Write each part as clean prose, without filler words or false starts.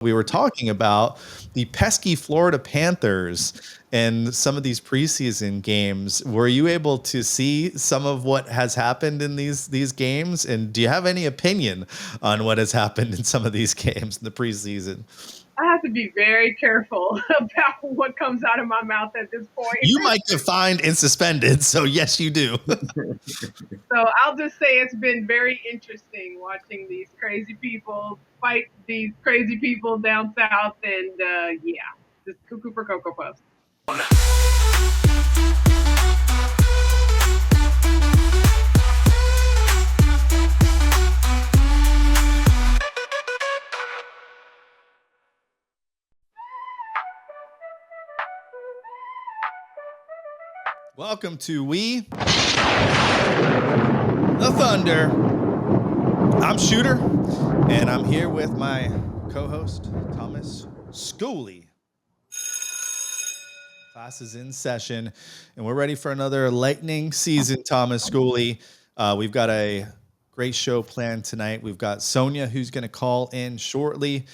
We were talking about the pesky Florida Panthers and some of these preseason games. Were you able to see some of what has happened in these games? And do you have any opinion on what has happened in some of these games in the preseason? I have to be very careful about what comes out of my mouth at this point. You might get fined and suspended, so yes, you do. So I'll just say it's been very interesting watching these crazy people fight these crazy people down south, and yeah, just cuckoo for Cocoa Puffs. Welcome to We the Thunder. I'm Shooter, and I'm here with my co-host, Thomas Schooley. Class is in session, and we're ready for another lightning season, Thomas Schooley. We've got a great show planned tonight. We've got Sonya, who's going to call in shortly.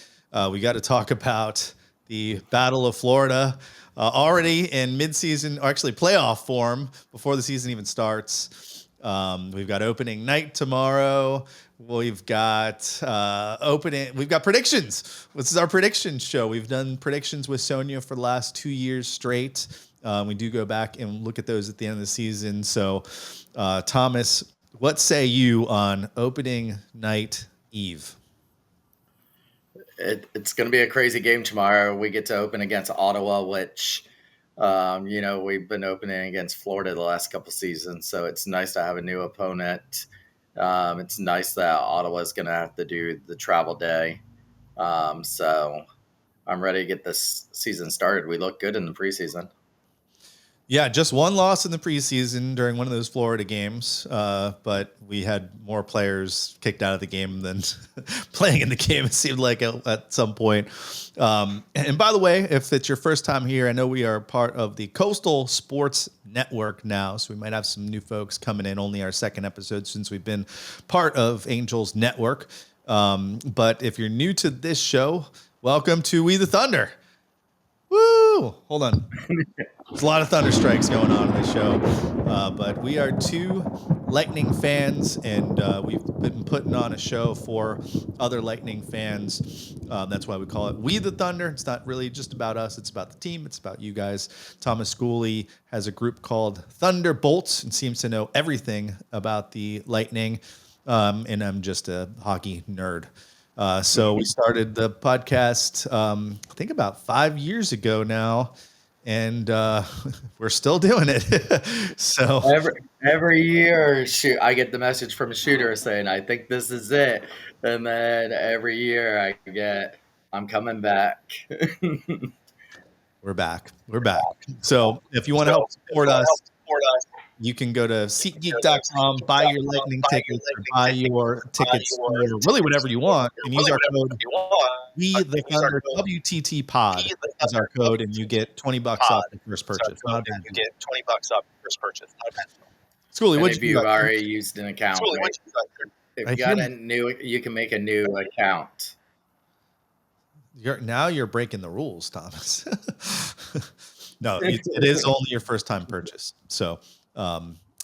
We got to talk about the Battle of Florida. Already in midseason, or actually playoff form before the season even starts. We've got opening night tomorrow. We've got predictions. This is our prediction show. We've done predictions with Sonya for the last 2 years straight. We do go back and look at those at the end of the season. So, Thomas, what say you on opening night eve? It's going to be a crazy game tomorrow. We get to open against Ottawa, which, we've been opening against Florida the last couple seasons. So it's nice to have a new opponent. It's nice that Ottawa is going to have to do the travel day. So I'm ready to get this season started. We look good in the preseason. Yeah, just one loss in the preseason during one of those Florida games, but we had more players kicked out of the game than playing in the game, it seemed like at some point. And by the way, if it's your first time here, I know we are part of the Coastal Sports Network now, so we might have some new folks coming in, only our second episode since we've been part of Angels Network. But if you're new to this show, welcome to We the Thunder. Woo! Hold on. There's a lot of thunder strikes going on in this show, but we are two Lightning fans, and we've been putting on a show for other Lightning fans. That's why we call it We the Thunder. It's not really just about us. It's about the team. It's about you guys. Thomas Schooley has a group called Thunderbolts and seems to know everything about the Lightning, and I'm just a hockey nerd. So we started the podcast, I think about 5 years ago now, and we're still doing it. So every year, I get the message from a shooter saying, "I think this is it," and then every year I'm coming back. We're back. So if you want to help support us, you can go to SeatGeek.com, buy your Lightning tickets, or buy your tickets, or really whatever you want, and use our code We the Thunder, WTT Pod is our code, and you get $20 off the first purchase. Schooley, what you already used an account? If you got a new, you can make a new account. You're breaking the rules, Thomas. No, it is only your first time purchase. So,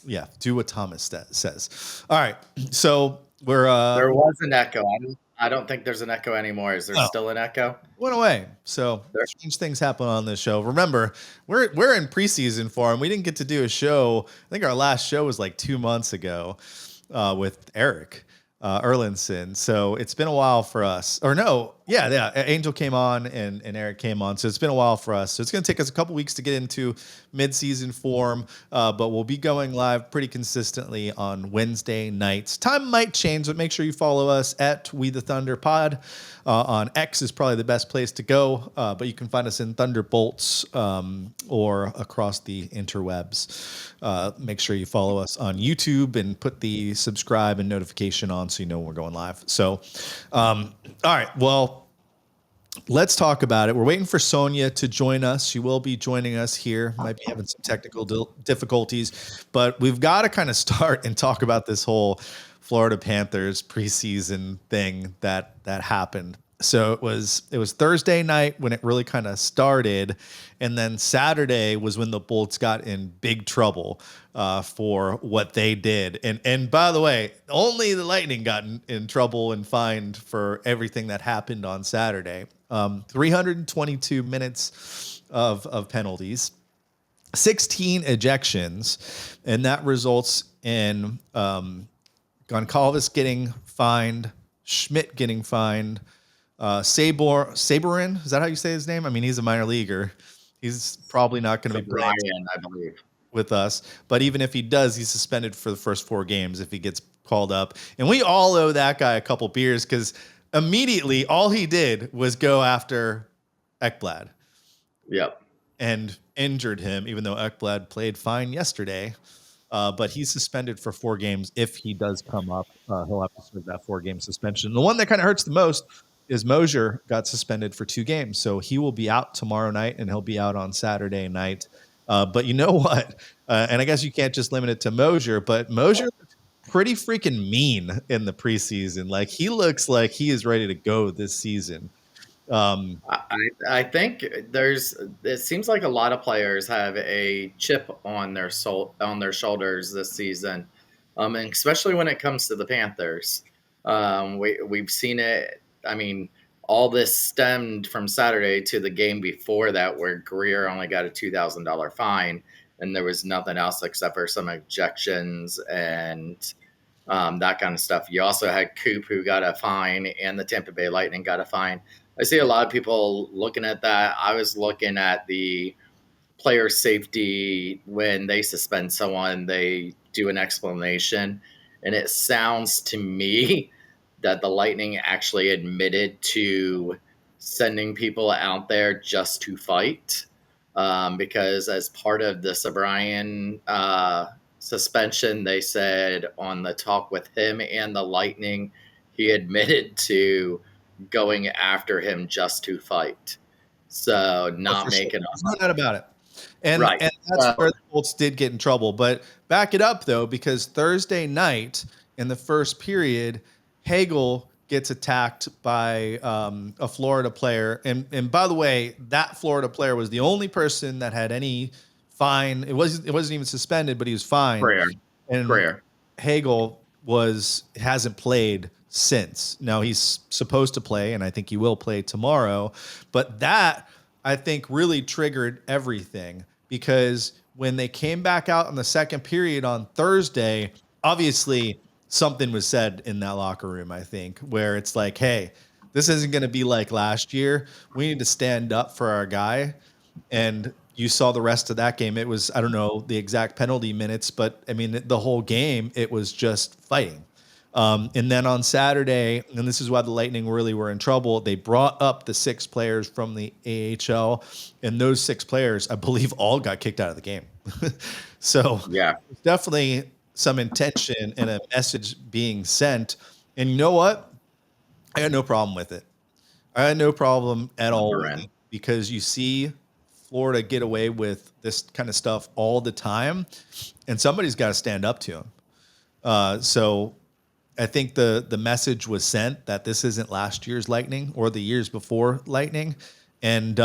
yeah, do what Thomas says. All right. So we're, there was an echo. I don't think there's an echo anymore. Is there still an echo? Went away. So strange things happen on this show. Remember, we're in preseason form. We didn't get to do a show. I think our last show was like 2 months ago with Eric Erlinson. So it's been a while for us. Or no, yeah. Angel came on and Eric came on. So it's been a while for us. So it's going to take us a couple weeks to get into mid-season form, but we'll be going live pretty consistently on Wednesday nights. Time might change, but make sure you follow us at We the Thunder Pod. On X is probably the best place to go, but you can find us in Thunderbolts or across the interwebs. Make sure you follow us on YouTube and put the subscribe and notification on so you know when we're going live. So, all right, well, let's talk about it. We're waiting for Sonya to join us. She will be joining us here. Might be having some technical difficulties, but we've got to kind of start and talk about this whole Florida Panthers preseason thing that happened. So it was Thursday night when it really kind of started, and then Saturday was when the Bolts got in big trouble for what they did. And by the way, only the Lightning got in trouble and fined for everything that happened on Saturday. 322 minutes of penalties, 16 ejections, and that results in Goncalves getting fined, Schmidt getting fined. Sabourin, is that how you say his name? I mean, he's a minor leaguer. He's probably not going to be playing Brian, I believe, with us. But even if he does, he's suspended for the first 4 games if he gets called up. And we all owe that guy a couple beers because immediately all he did was go after Ekblad. Yep. And injured him, even though Ekblad played fine yesterday. But he's suspended for 4 games. If he does come up, he'll have to serve that 4-game suspension. The one that kind of hurts the most is Mosier got suspended for 2 games. So he will be out tomorrow night and he'll be out on Saturday night. But you know what? And I guess you can't just limit it to Mosier, but Mosier looks pretty freaking mean in the preseason. Like he looks like he is ready to go this season. I think it seems like a lot of players have a chip on their shoulders this season, and especially when it comes to the Panthers. We've seen it. I mean, all this stemmed from Saturday to the game before that, where Greer only got a $2,000 fine, and there was nothing else except for some ejections and that kind of stuff. You also had Coop, who got a fine, and the Tampa Bay Lightning got a fine. I see a lot of people looking at that. I was looking at the player safety when they suspend someone, they do an explanation, and it sounds to me that the Lightning actually admitted to sending people out there just to fight, because as part of the Sobrian suspension, they said on the talk with him and the Lightning, he admitted to going after him just to fight. So not making There's no doubt about it. And, right. And that's where the Bolts did get in trouble. But back it up, though, because Thursday night in the first period, Hagel gets attacked by a Florida player. And by the way, that Florida player was the only person that had any fine. It wasn't even suspended, but he was fined. Prayer. Hagel hasn't played since. Now he's supposed to play, and I think he will play tomorrow. But that, I think, really triggered everything, because when they came back out in the second period on Thursday, obviously something was said in that locker room, I think, where it's like, hey, this isn't going to be like last year. We need to stand up for our guy. And you saw the rest of that game. It was, I don't know the exact penalty minutes, but I mean, the whole game, it was just fighting. And then on Saturday, and this is why the Lightning really were in trouble, they brought up the 6 players from the AHL, and those 6 players, I believe, all got kicked out of the game. So yeah, definitely some intention and a message being sent. And you know what? I had no problem with it. I had no problem at all with it, because you see Florida get away with this kind of stuff all the time, and somebody's got to stand up to them. So I think the message was sent that this isn't last year's Lightning or the years before Lightning. And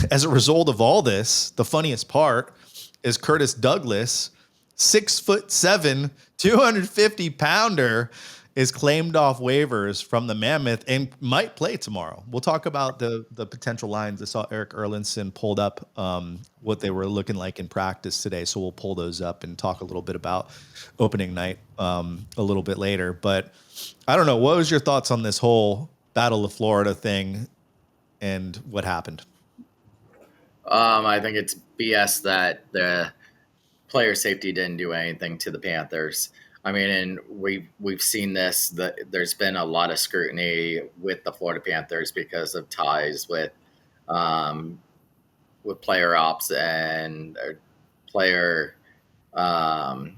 as a result of all this, the funniest part is Curtis Douglas, 6'7", 250-pounder, is claimed off waivers from the Mammoth and might play tomorrow. We'll talk about the potential lines. I saw Eric Erlinson pulled up what they were looking like in practice today, so we'll pull those up and talk a little bit about opening night a little bit later. But I don't know. What was your thoughts on this whole Battle of Florida thing and what happened? I think it's BS that the player safety didn't do anything to the Panthers. I mean, and we've seen this, that there's been a lot of scrutiny with the Florida Panthers because of ties with player ops and player, the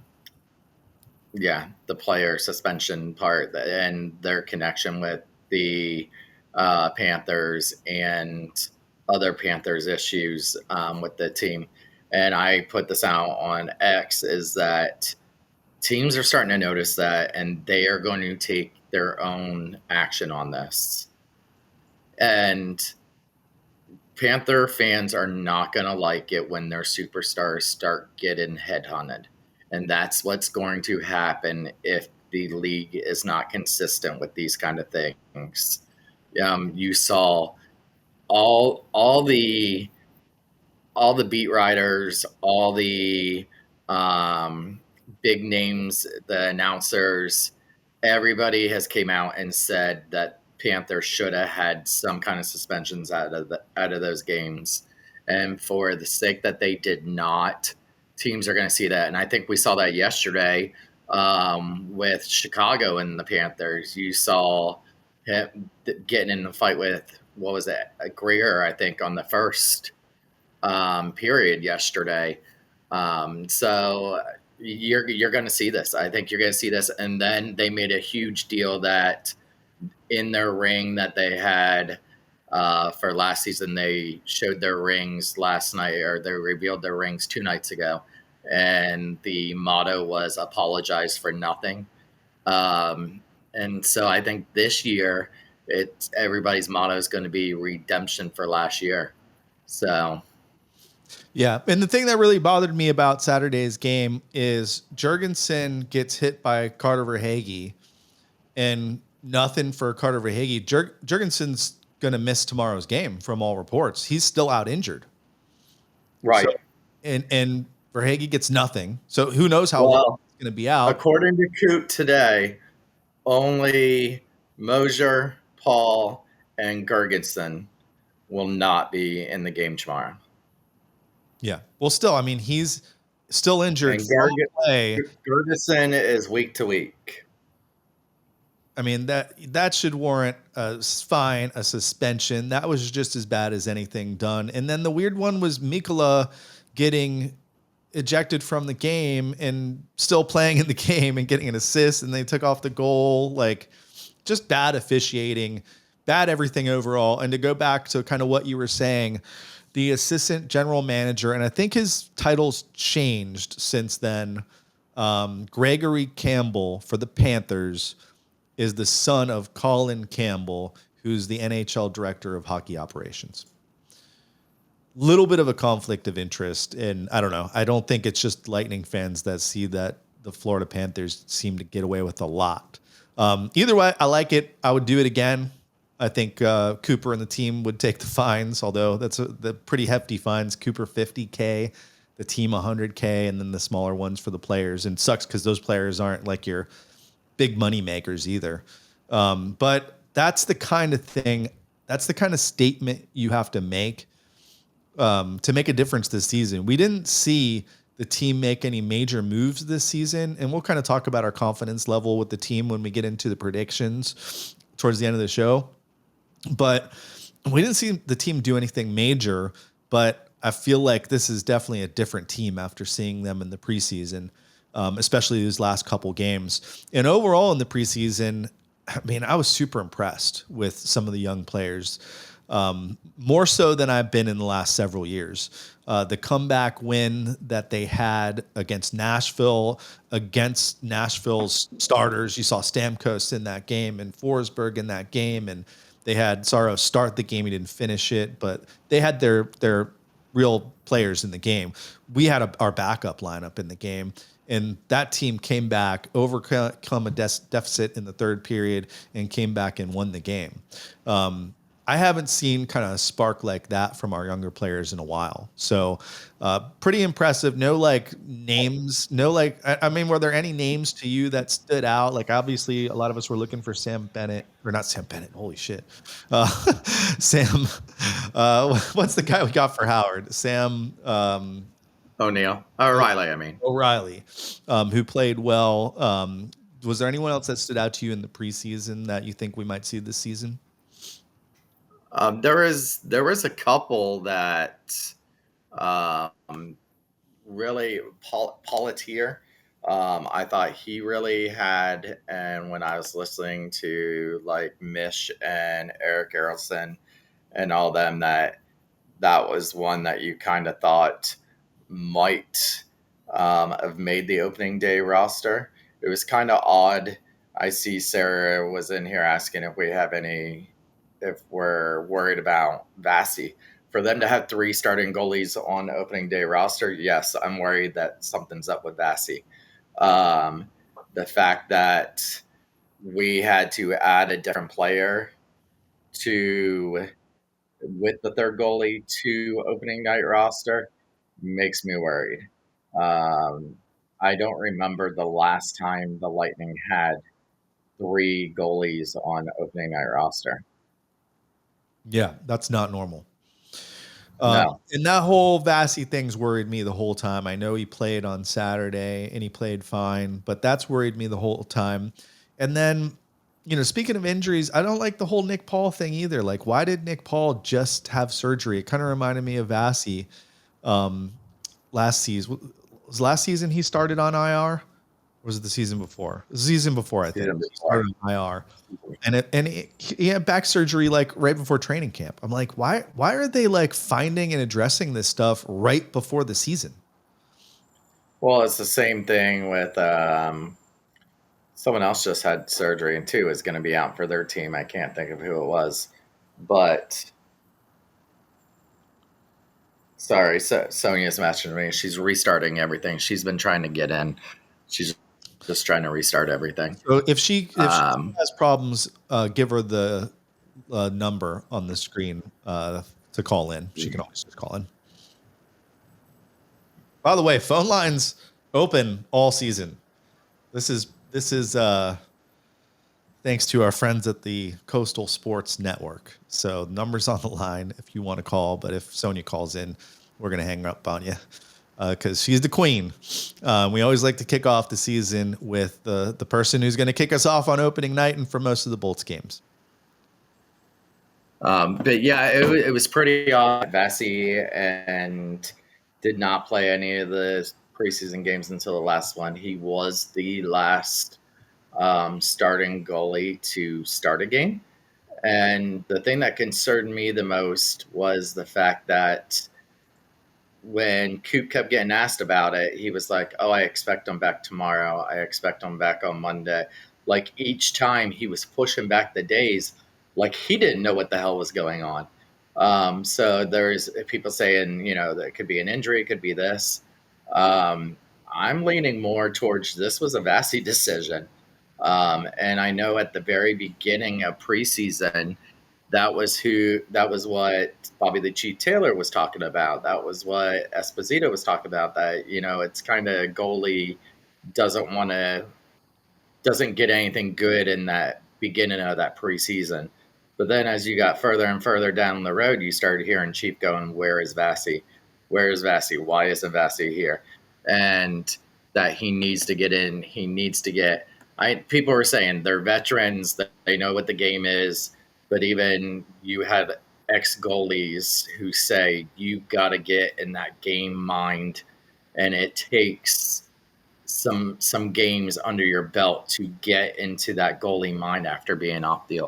player suspension part and their connection with the Panthers and other Panthers issues with the team. And I put this out on X, is that teams are starting to notice that, and they are going to take their own action on this. And Panther fans are not going to like it when their superstars start getting headhunted. And that's what's going to happen if the league is not consistent with these kind of things. You saw all the beat writers, all the um, big names, the announcers, everybody has came out and said that Panthers should have had some kind of suspensions out of those games, and for the sake that they did not, teams are going to see that, and I think we saw that yesterday with Chicago and the Panthers. You saw him getting in a fight with, what was it, Greer, I think, on the first period yesterday. So you're going to see this. I think you're going to see this. And then they made a huge deal that in their ring that they had for last season, they showed their rings last night, or they revealed their rings 2 nights ago. And the motto was "Apologize for nothing." And so I think this year, everybody's motto is going to be redemption for last year. So. Yeah. And the thing that really bothered me about Saturday's game is Jurgensen gets hit by Carter Verhaeghe, and nothing for Carter Verhaeghe. Jurgensen's going to miss tomorrow's game from all reports. He's still out injured. Right. So, and Verhaeghe gets nothing. So who knows how long he's going to be out. According to Coot today, only Mosier, Paul, and Gergensen will not be in the game tomorrow. Yeah. Well, still, I mean, he's still injured. Gergensen is week to week. I mean, that should warrant a fine, a suspension. That was just as bad as anything done. And then the weird one was Mikkola getting ejected from the game and still playing in the game and getting an assist, and they took off the goal. Like, just bad officiating, bad everything overall. And to go back to kind of what you were saying, the assistant general manager, and I think his title's changed since then, Gregory Campbell for the Panthers, is the son of Colin Campbell, who's the NHL director of hockey operations. Little bit of a conflict of interest. And I don't know. I don't think it's just Lightning fans that see that the Florida Panthers seem to get away with a lot. Either way, I like it. I would do it again. I think Cooper and the team would take the fines, although that's the pretty hefty fines. Cooper $50K, the team $100K, and then the smaller ones for the players. And it sucks because those players aren't like your big money makers either. But that's the kind of thing, that's the kind of statement you have to make a difference this season. We didn't see the team make any major moves this season, and we'll kind of talk about our confidence level with the team when we get into the predictions towards the end of the show. But we didn't see the team do anything major, but I feel like this is definitely a different team after seeing them in the preseason, especially these last couple games. And overall in the preseason, I mean, I was super impressed with some of the young players, more so than I've been in the last several years. The comeback win that they had against Nashville's starters. You saw Stamkos in that game and Forsberg in that game, and they had Saros start the game. He didn't finish it, but they had their real players in the game. We had our backup lineup in the game, and that team came back, overcome a deficit in the third period, and came back and won the game. I haven't seen kind of a spark like that from our younger players in a while. So pretty impressive. No like names, I mean, were there any names to you that stood out? Like, obviously a lot of us were looking for Sam Bennett, or not Sam Bennett. Holy shit. Sam, what's the guy we got for Howard? Sam, O'Neill. O'Reilly, O'Reilly, who played well. Was there anyone else that stood out to you in the preseason that you think we might see this season? There was a couple that really Pauletier. I thought he really had, and when I was listening to like Mish and Eric Erelson and all them, that was one that you kind of thought might have made the opening day roster. It was kind of odd. I see Sarah was in here asking if we have any if we're worried about Vasi. For them to have 3 starting goalies on the opening day roster, yes, I'm worried that something's up with Vasi. The fact that we had to add a different player to with the third goalie to opening night roster makes me worried. I don't remember the last time the Lightning had 3 goalies on opening night roster. Yeah, that's not normal. No. And that whole Vasi thing's worried me the whole time. I know he played on Saturday and he played fine, but that's worried me the whole time. And then, speaking of injuries, I don't like the whole Nick Paul thing either. Like, why did Nick Paul just have surgery? It kind of reminded me of Vasi last season. Was last season he started on IR? Or was it the season before? The season before, I think. He started on IR. And he had back surgery like right before training camp. I'm like, why are they like finding and addressing this stuff right before the season? Well, it's the same thing with someone else just had surgery and too is going to be out for their team. I can't think of who it was, but sorry, Sonya's messaging me. She's restarting everything. She's been trying to get in. She's just trying to restart everything. So if she has problems, give her the number on the screen to call in. She can always just call in. By the way, phone lines open all season. This is thanks to our friends at the Coastal Sports Network. So numbers on the line if you want to call, but if Sonya calls in, we're going to hang up on you because she's the queen. We always like to kick off the season with the person who's going to kick us off on opening night and for most of the Bolts games. But yeah, it was pretty odd. Vasi and did not play any of the preseason games until the last one. He was the last starting goalie to start a game. And the thing that concerned me the most was the fact that when Coop kept getting asked about it, he was like, "Oh, I expect him back tomorrow. I expect him back on Monday." Like each time he was pushing back the days, like he didn't know what the hell was going on. So there's people saying, that it could be an injury, it could be this. I'm leaning more towards this was a Vasi decision. And I know at the very beginning of preseason, that was what Bobby the Chief Taylor was talking about. That was what Esposito was talking about. That, it's kind of goalie doesn't get anything good in that beginning of that preseason. But then as you got further and further down the road, you started hearing Chief going, "Where is Vasi? Where is Vasi? Why isn't Vasi here?" And that he needs to get in. He needs to get. People were saying they're veterans, that they know what the game is, but even you have ex-goalies who say you got to get in that game mind, and it takes some games under your belt to get into that goalie mind after being off the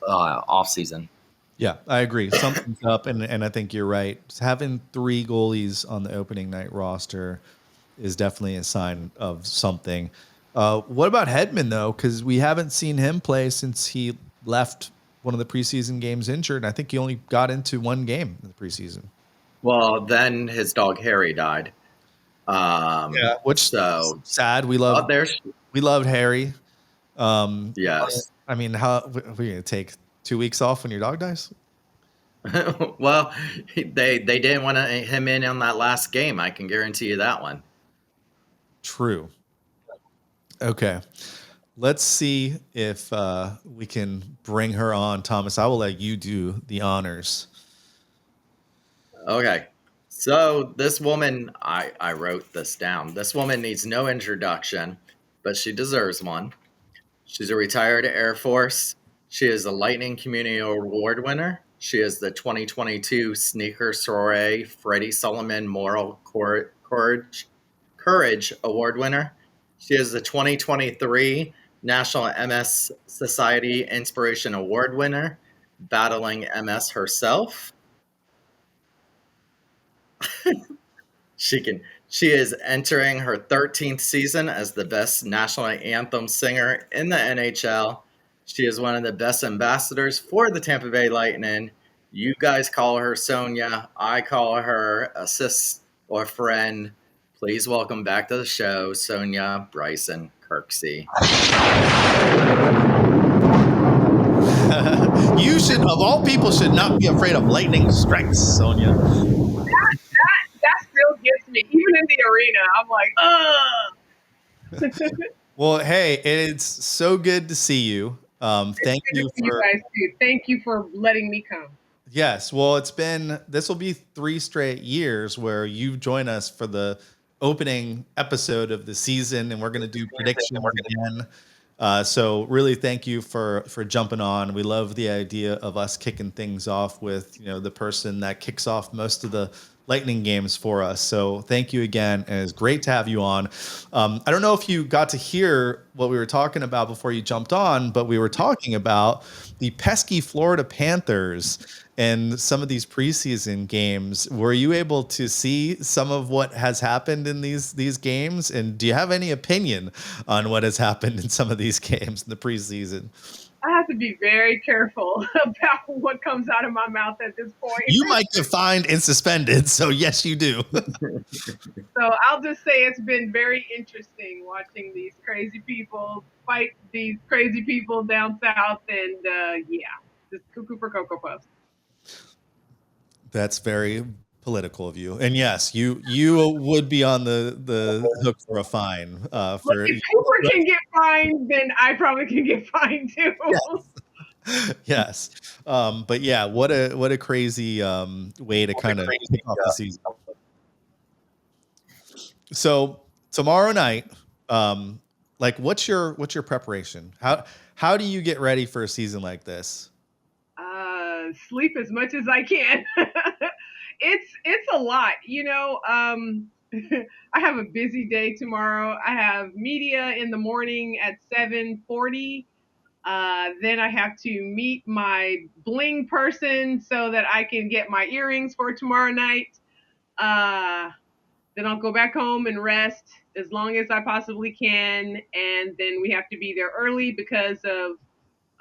off season. Yeah, I agree. Something's up, and I think you're right. Having 3 goalies on the opening night roster is definitely a sign of something. What about Hedman, though? Because we haven't seen him play since he left one of the preseason games injured. I think he only got into 1 game in the preseason. Well, then his dog Harry died. Which so sad. We loved Harry. Yes. I mean, how are you gonna take 2 weeks off when your dog dies? Well, they didn't want him in on that last game. I can guarantee you that one. True. Okay. Let's see if we can bring her on, Thomas. I will let you do the honors. Okay. So this woman, I wrote this down. This woman needs no introduction, but she deserves one. She's a retired Air Force. She is a Lightning Community Award winner. She is the 2022 Sneaker Soiree Freddie Solomon Moral Courage Award winner. She is the 2023 National MS Society Inspiration Award winner, battling MS herself. She is entering her 13th season as the best national anthem singer in the NHL. She is one of the best ambassadors for the Tampa Bay Lightning. You guys call her Sonya. I call her a sis or friend. Please welcome back to the show, Sonya Bryson-Kirksey. You should, of all people, should not be afraid of lightning strikes, Sonya. That still gets me, even in the arena. I'm like, ugh. Well, hey, it's so good to see you. Thank you for you guys too. Thank you for letting me come. Yes, well, this will be 3 straight years where you join us for the opening episode of the season, and we're going to do predictions again. So really, thank you for jumping on. We love the idea of us kicking things off with the person that kicks off most of the Lightning games for us. So thank you again, and it's great to have you on. I don't know if you got to hear what we were talking about before you jumped on, but we were talking about the pesky Florida Panthers and some of these preseason games. Were you able to see some of what has happened in these games? And do you have any opinion on what has happened in some of these games in the preseason? I have to be very careful about what comes out of my mouth at this point. You might get fined and suspended, so yes, you do. So I'll just say it's been very interesting watching these crazy people fight these crazy people down south, and just cuckoo for Cocoa Puffs. That's very political of you, and yes, you would be on the hook for a fine. If Cooper can get fined, then I probably can get fined too. Yes. But yeah, what a crazy way to kind of kick off the season. So tomorrow night, what's your preparation? How do you get ready for a season like this? Sleep as much as I can. It's a lot, I have a busy day tomorrow. I have media in the morning at 7:40. Then I have to meet my bling person so that I can get my earrings for tomorrow night. Then I'll go back home and rest as long as I possibly can. And then we have to be there early because of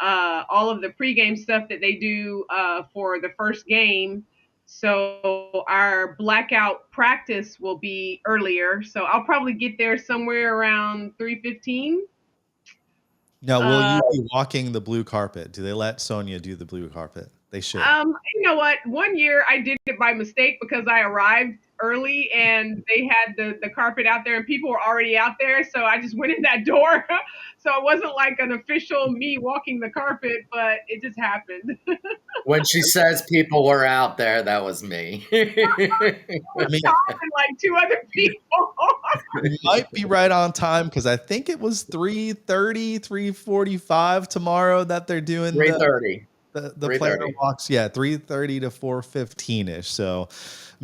all of the pregame stuff that they do for the first game. So our blackout practice will be earlier. So I'll probably get there somewhere around 3:15. Now, will you be walking the blue carpet? Do they let Sonya do the blue carpet? They should. You know what? One year I did it by mistake because I arrived early and they had the carpet out there and people were already out there. So I just went in that door. So it wasn't like an official me walking the carpet, but it just happened. When she says people were out there, that was me. I mean, like 2 other people. You might be right on time because I think it was 3:30, 3:45 tomorrow that they're doing 3:30. The player walks, 3:30 to 4:15 ish. So,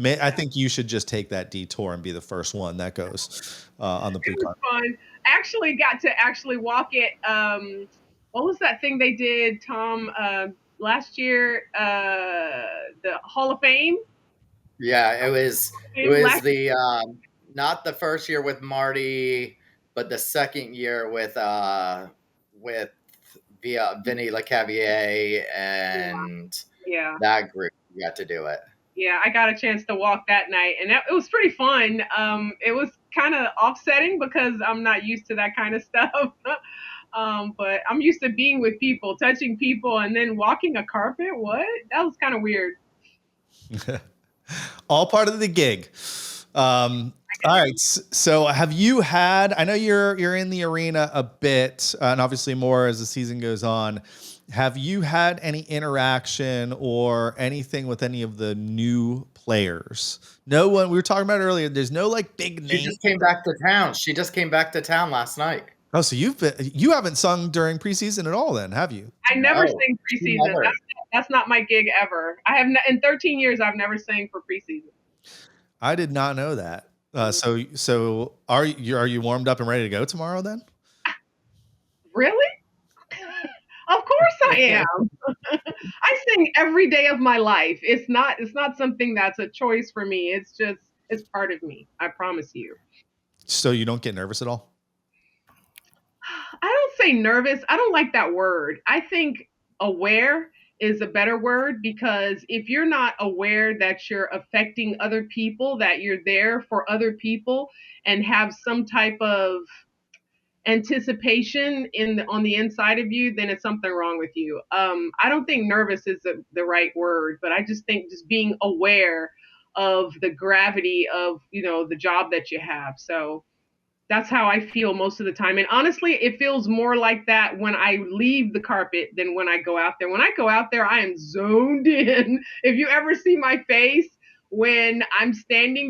I think you should just take that detour and be the first one that goes on the blue carpet. Fun. Actually, got to walk it. What was that thing they did, Tom? Last year, the Hall of Fame. Yeah, it was the not the first year with Marty, but the second year with Vinny LeCavier and that group. You got to do it. Yeah, I got a chance to walk that night, and it was pretty fun. It was kind of offsetting because I'm not used to that kind of stuff. But I'm used to being with people, touching people, and then walking a carpet. What? That was kind of weird. All part of the gig. All right. So have you had, I know you're in the arena a bit, and obviously more as the season goes on. Have you had any interaction or anything with any of the new players? No one, we were talking about earlier, there's no big name. She just came back to town. She just came back to town last night. Oh, so you haven't sung during preseason at all then, have you? I never sing preseason. Never. That's not my gig ever. I have in 13 years I've never sang for preseason. I did not know that. So are you warmed up and ready to go tomorrow then? Really? Of course I am. I sing every day of my life. It's not something that's a choice for me. It's part of me. I promise you. So you don't get nervous at all? I don't say nervous. I don't like that word. I think aware is a better word, because if you're not aware that you're affecting other people, that you're there for other people and have some type of anticipation on the inside of you, then it's something wrong with you. I don't think nervous is the right word, but I just think just being aware of the gravity of, the job that you have. So that's how I feel most of the time. And honestly, it feels more like that when I leave the carpet than when I go out there. When I go out there, I am zoned in. If you ever see my face when I'm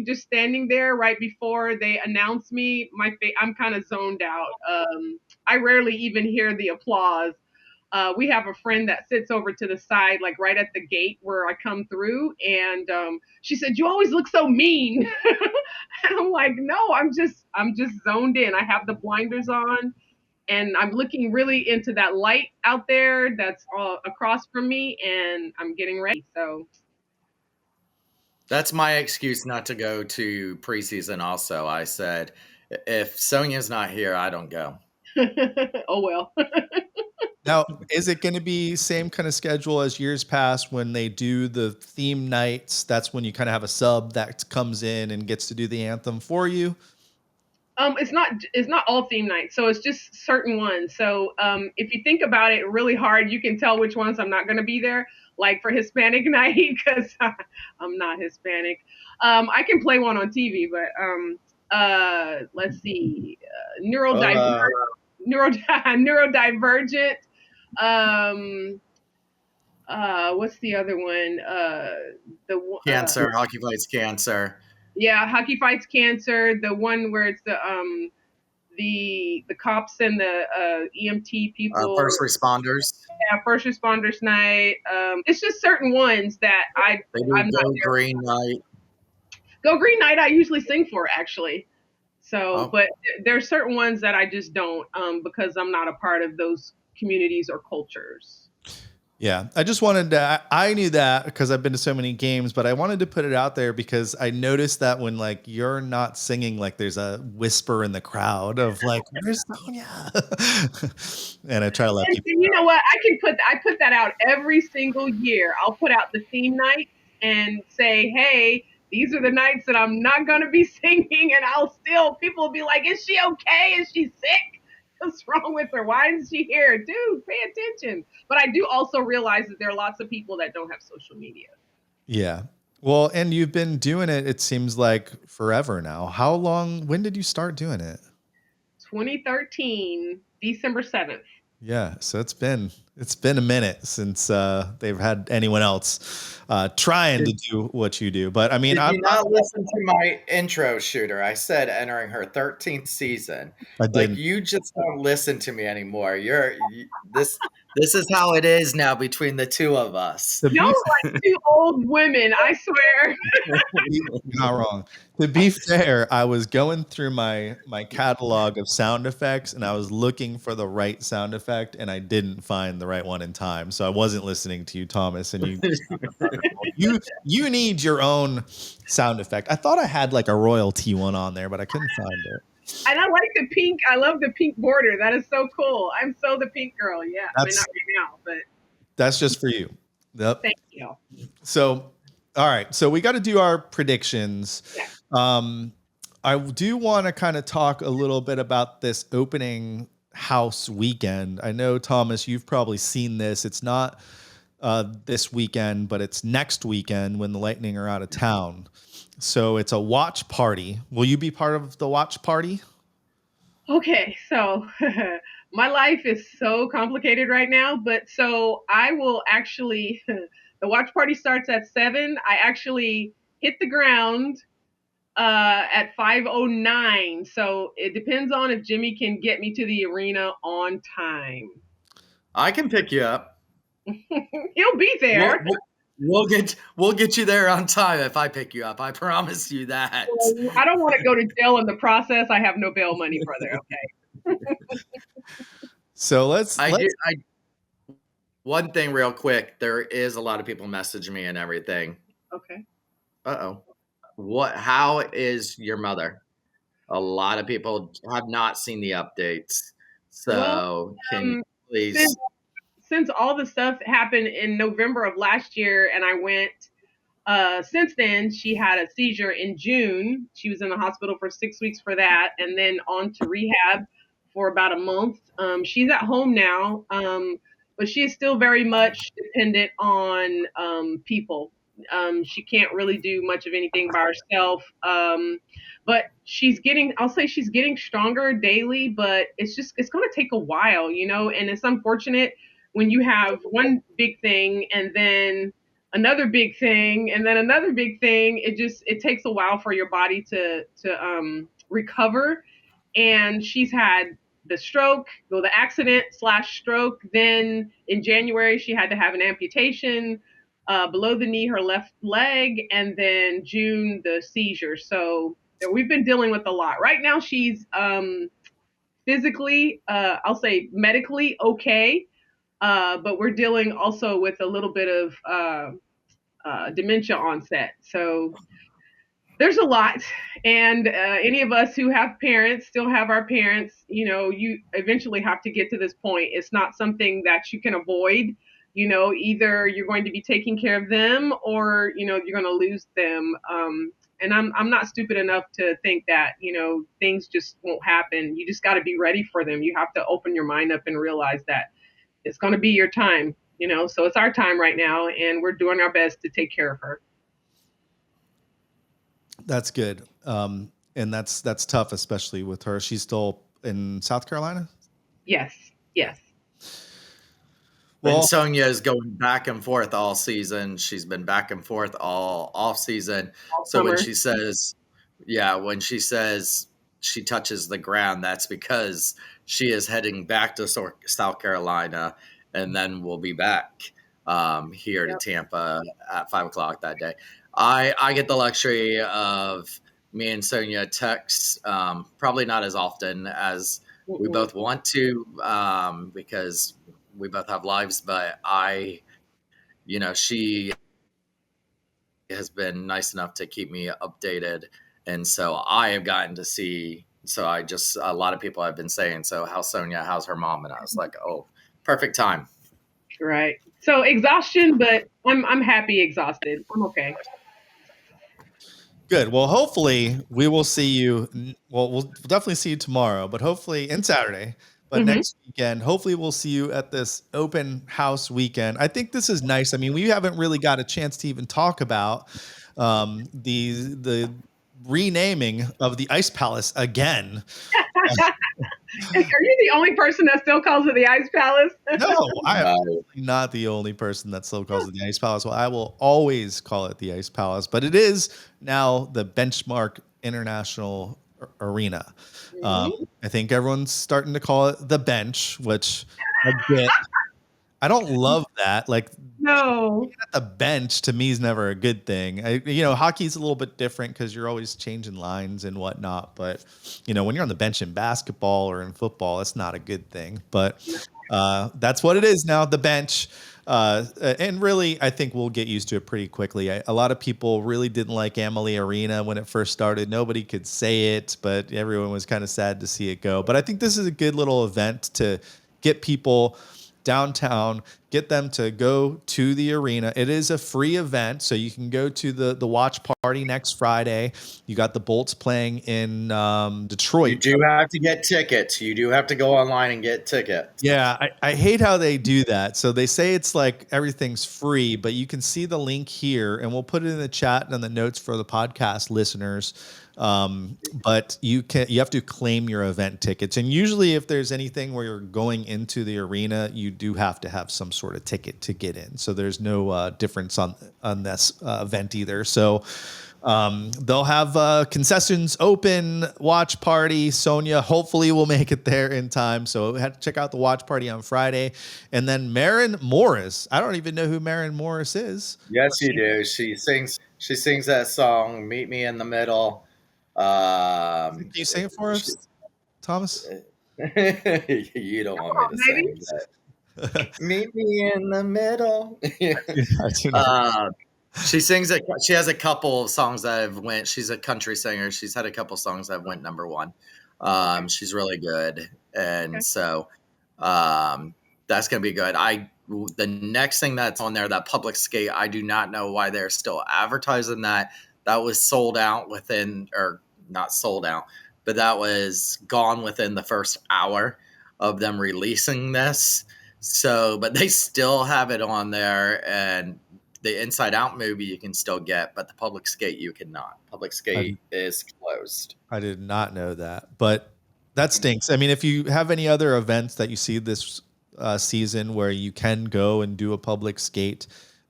just standing there right before they announce me, I'm kind of zoned out. I rarely even hear the applause. We have a friend that sits over to the side, like right at the gate where I come through, and she said, "You always look so mean." And I'm like, "No, I'm just zoned in. I have the blinders on, and I'm looking really into that light out there that's across from me, and I'm getting ready." So, That's my excuse not to go to preseason. Also, I said, if Sonya's not here, I don't go. oh well. Now, is it going to be same kind of schedule as years past when they do the theme nights? That's when you kind of have a sub that comes in and gets to do the anthem for you. It's not all theme nights, so it's just certain ones. So if you think about it really hard, you can tell which ones I'm not going to be there. Like for Hispanic night, because I'm not Hispanic. I can play one on TV, but let's see, Uh, neurodivergent. Um, what's the other one? Cancer, hockey fights cancer. Yeah, Hockey Fights Cancer. The one where it's the cops and the EMT people, First responders. yeah, first responders night. It's just certain ones that They do I'm not Go there Green for. Night. Go Green Night I usually sing for, actually. So, Oh, but there's certain ones that I just don't, because I'm not a part of those communities or cultures. Yeah, I just wanted to. I knew that because I've been to so many games, but I wanted to put it out there because I noticed that when like you're not singing, like there's a whisper in the crowd of like, "Where's Sonya?" And I try to let And people you know what? I put that out every single year. I'll put out the theme nights and say, "Hey, these are the nights that I'm not going to be singing," and people will be like, "Is she okay? Is she sick? What's wrong with her? Why isn't she here?" Dude, pay attention. But I do also realize that there are lots of people that don't have social media. Yeah. Well, and you've been doing it, it seems like forever now. How long, when did you start doing it? 2013, December 7th. Yeah, so it's been a minute since they've had anyone else trying to do what you do. But I mean, Did you not listen to my intro, Shooter? I said entering her 13th season. I Like didn't. you just don't listen to me anymore. This is how it is now between the two of us. To Y'all be are like two old women, I swear. You're not wrong. To be fair, I was going through my catalog of sound effects and I was looking for the right sound effect and I didn't find the right one in time. So I wasn't listening to you, Thomas, and you need your own sound effect. I thought I had like a royalty one on there, but I couldn't find it. And I like the pink. I love the pink border. That is so cool. I'm so the pink girl. Yeah. I mean, not That's right now, but that's just for you. Yep. thank you. So, all right. So we got to do our predictions. Yeah. I do want to kind of talk a little bit about this opening house weekend. I know, Thomas, you've probably seen this. It's not this weekend, but it's next weekend when the Lightning are out of town. So it's a watch party. Will you be part of the watch party? Okay. So my life is so complicated right now, but so I will actually, the watch party starts at 7. I actually hit the ground at 5:09. So it depends on if Jimmy can get me to the arena on time. I can pick you up. He'll be We'll, there. we'll, we'll get you there on time if I pick you up. I promise you that. I don't want to go to jail in the process. I have no bail money, brother. Okay. So let's one thing real quick. There is a lot of people messaging me and everything. Okay. How is your mother? A lot of people have not seen the updates. Well, So can you um, please? since since all the stuff happened in November of last year, and I went. Since then, she had a seizure in June. She was in the hospital for 6 weeks for that, and then on to rehab for about a month. She's at home now, but she is still very much dependent on people. She can't really do much of anything by herself. But she's getting, I'll say she's getting stronger daily, but it's going to take a while, and it's unfortunate when you have one big thing and then another big thing and then another big thing. It takes a while for your body to recover. And she's had the accident slash stroke. Then in January she had to have an amputation below the knee, her left leg, and then June the seizure. So we've been dealing with a lot. Right now she's physically, I'll say medically okay, but we're dealing also with a little bit of dementia onset. So there's a lot. And any of us who have parents still have our parents. You eventually have to get to this point. It's not something that you can avoid. Either you're going to be taking care of them or, you're going to lose them. And I'm not stupid enough to think that, things just won't happen. You just got to be ready for them. You have to open your mind up and realize that it's going to be your time. So it's our time right now, and we're doing our best to take care of her. That's good. And that's tough, especially with her. She's still in South Carolina? Yes. Well, and Sonya is going back and forth all season. She's been back and forth all off season. So when she says she touches the ground, that's because she is heading back to South Carolina, and then we'll be back here to Tampa at 5:00 that day. I get the luxury of me and Sonya text, probably not as often as we both want to, because we both have lives, but she has been nice enough to keep me updated. And so I have gotten to see, a lot of people have been saying, so how's Sonya, how's her mom? And I was like, oh, perfect time. Right. So exhaustion, but I'm happy exhausted. I'm okay. Good. Well, hopefully we will see you. Well, we'll definitely see you tomorrow, but hopefully and Saturday. But next weekend, hopefully we'll see you at this open house weekend. I think this is nice. I mean, we haven't really got a chance to even talk about the renaming of the Ice Palace again. Are you the only person that still calls it the Ice Palace? No, I am not the only person that still calls it the Ice Palace. Well, I will always call it the Ice Palace, but it is now the Benchmark International Arena. I think everyone's starting to call it the Bench, which I don't love that. Like, no, being at the bench to me is never a good thing. Hockey's a little bit different because you're always changing lines and whatnot. But when you're on the bench in basketball or in football, it's not a good thing. But that's what it is now, the bench. And really, I think we'll get used to it pretty quickly. A lot of people really didn't like Amalie Arena when it first started. Nobody could say it, but everyone was kind of sad to see it go. But I think this is a good little event to get people downtown, get them to go to the arena. It is a free event, so you can go to the watch party next Friday. You got the Bolts playing in Detroit. You do have to get tickets. You do have to go online and get tickets. Yeah, I hate how they do that. So they say it's like everything's free, but you can see the link here, and we'll put it in the chat and on the notes for the podcast listeners. But you have to claim your event tickets. And usually if there's anything where you're going into the arena, you do have to have some sort of ticket to get in. So there's no difference on this event either. So they'll have concessions open, watch party. Sonya hopefully will make it there in time. So we had to check out the watch party on Friday. And then Maren Morris. I don't even know who Maren Morris is. Yes, you do. She sings that song, Meet Me in the Middle. Can you sing it for us, Thomas? You don't want me to sing that. Meet me in the middle. She sings it. She has a couple of songs that have went. She's a country singer. She's had a couple songs that went number one. She's really good, and Okay. so that's going to be good. The next thing that's on there, that public skate, I do not know why they're still advertising that. That was sold out within, or not sold out, but that was gone within the first hour of them releasing this. So, but they still have it on there, and the Inside Out movie you can still get, but the public skate you cannot. Public skate is closed. I did not know that, but that stinks. I mean, if you have any other events that you see this season where you can go and do a public skate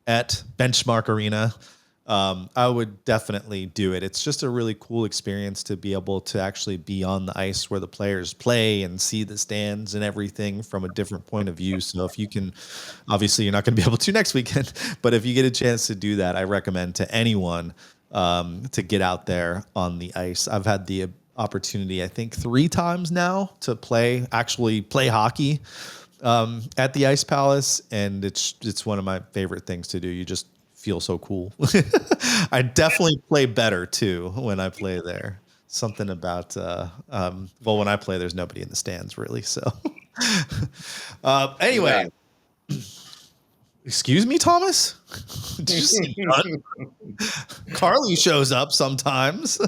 at Benchmark Arena, I would definitely do it. It's just a really cool experience to be able to actually be on the ice where the players play and see the stands and everything from a different point of view. So if you can, obviously you're not going to be able to next weekend, but if you get a chance to do that, I recommend to anyone to get out there on the ice. I've had the opportunity, I think 3 times now to actually play hockey at the Ice Palace, and it's one of my favorite things to do. You just feel so cool. I definitely play better too when I play there. Something about well, when I play, there's nobody in the stands really. So anyway, excuse me, Thomas. Did you see none? Carly shows up sometimes.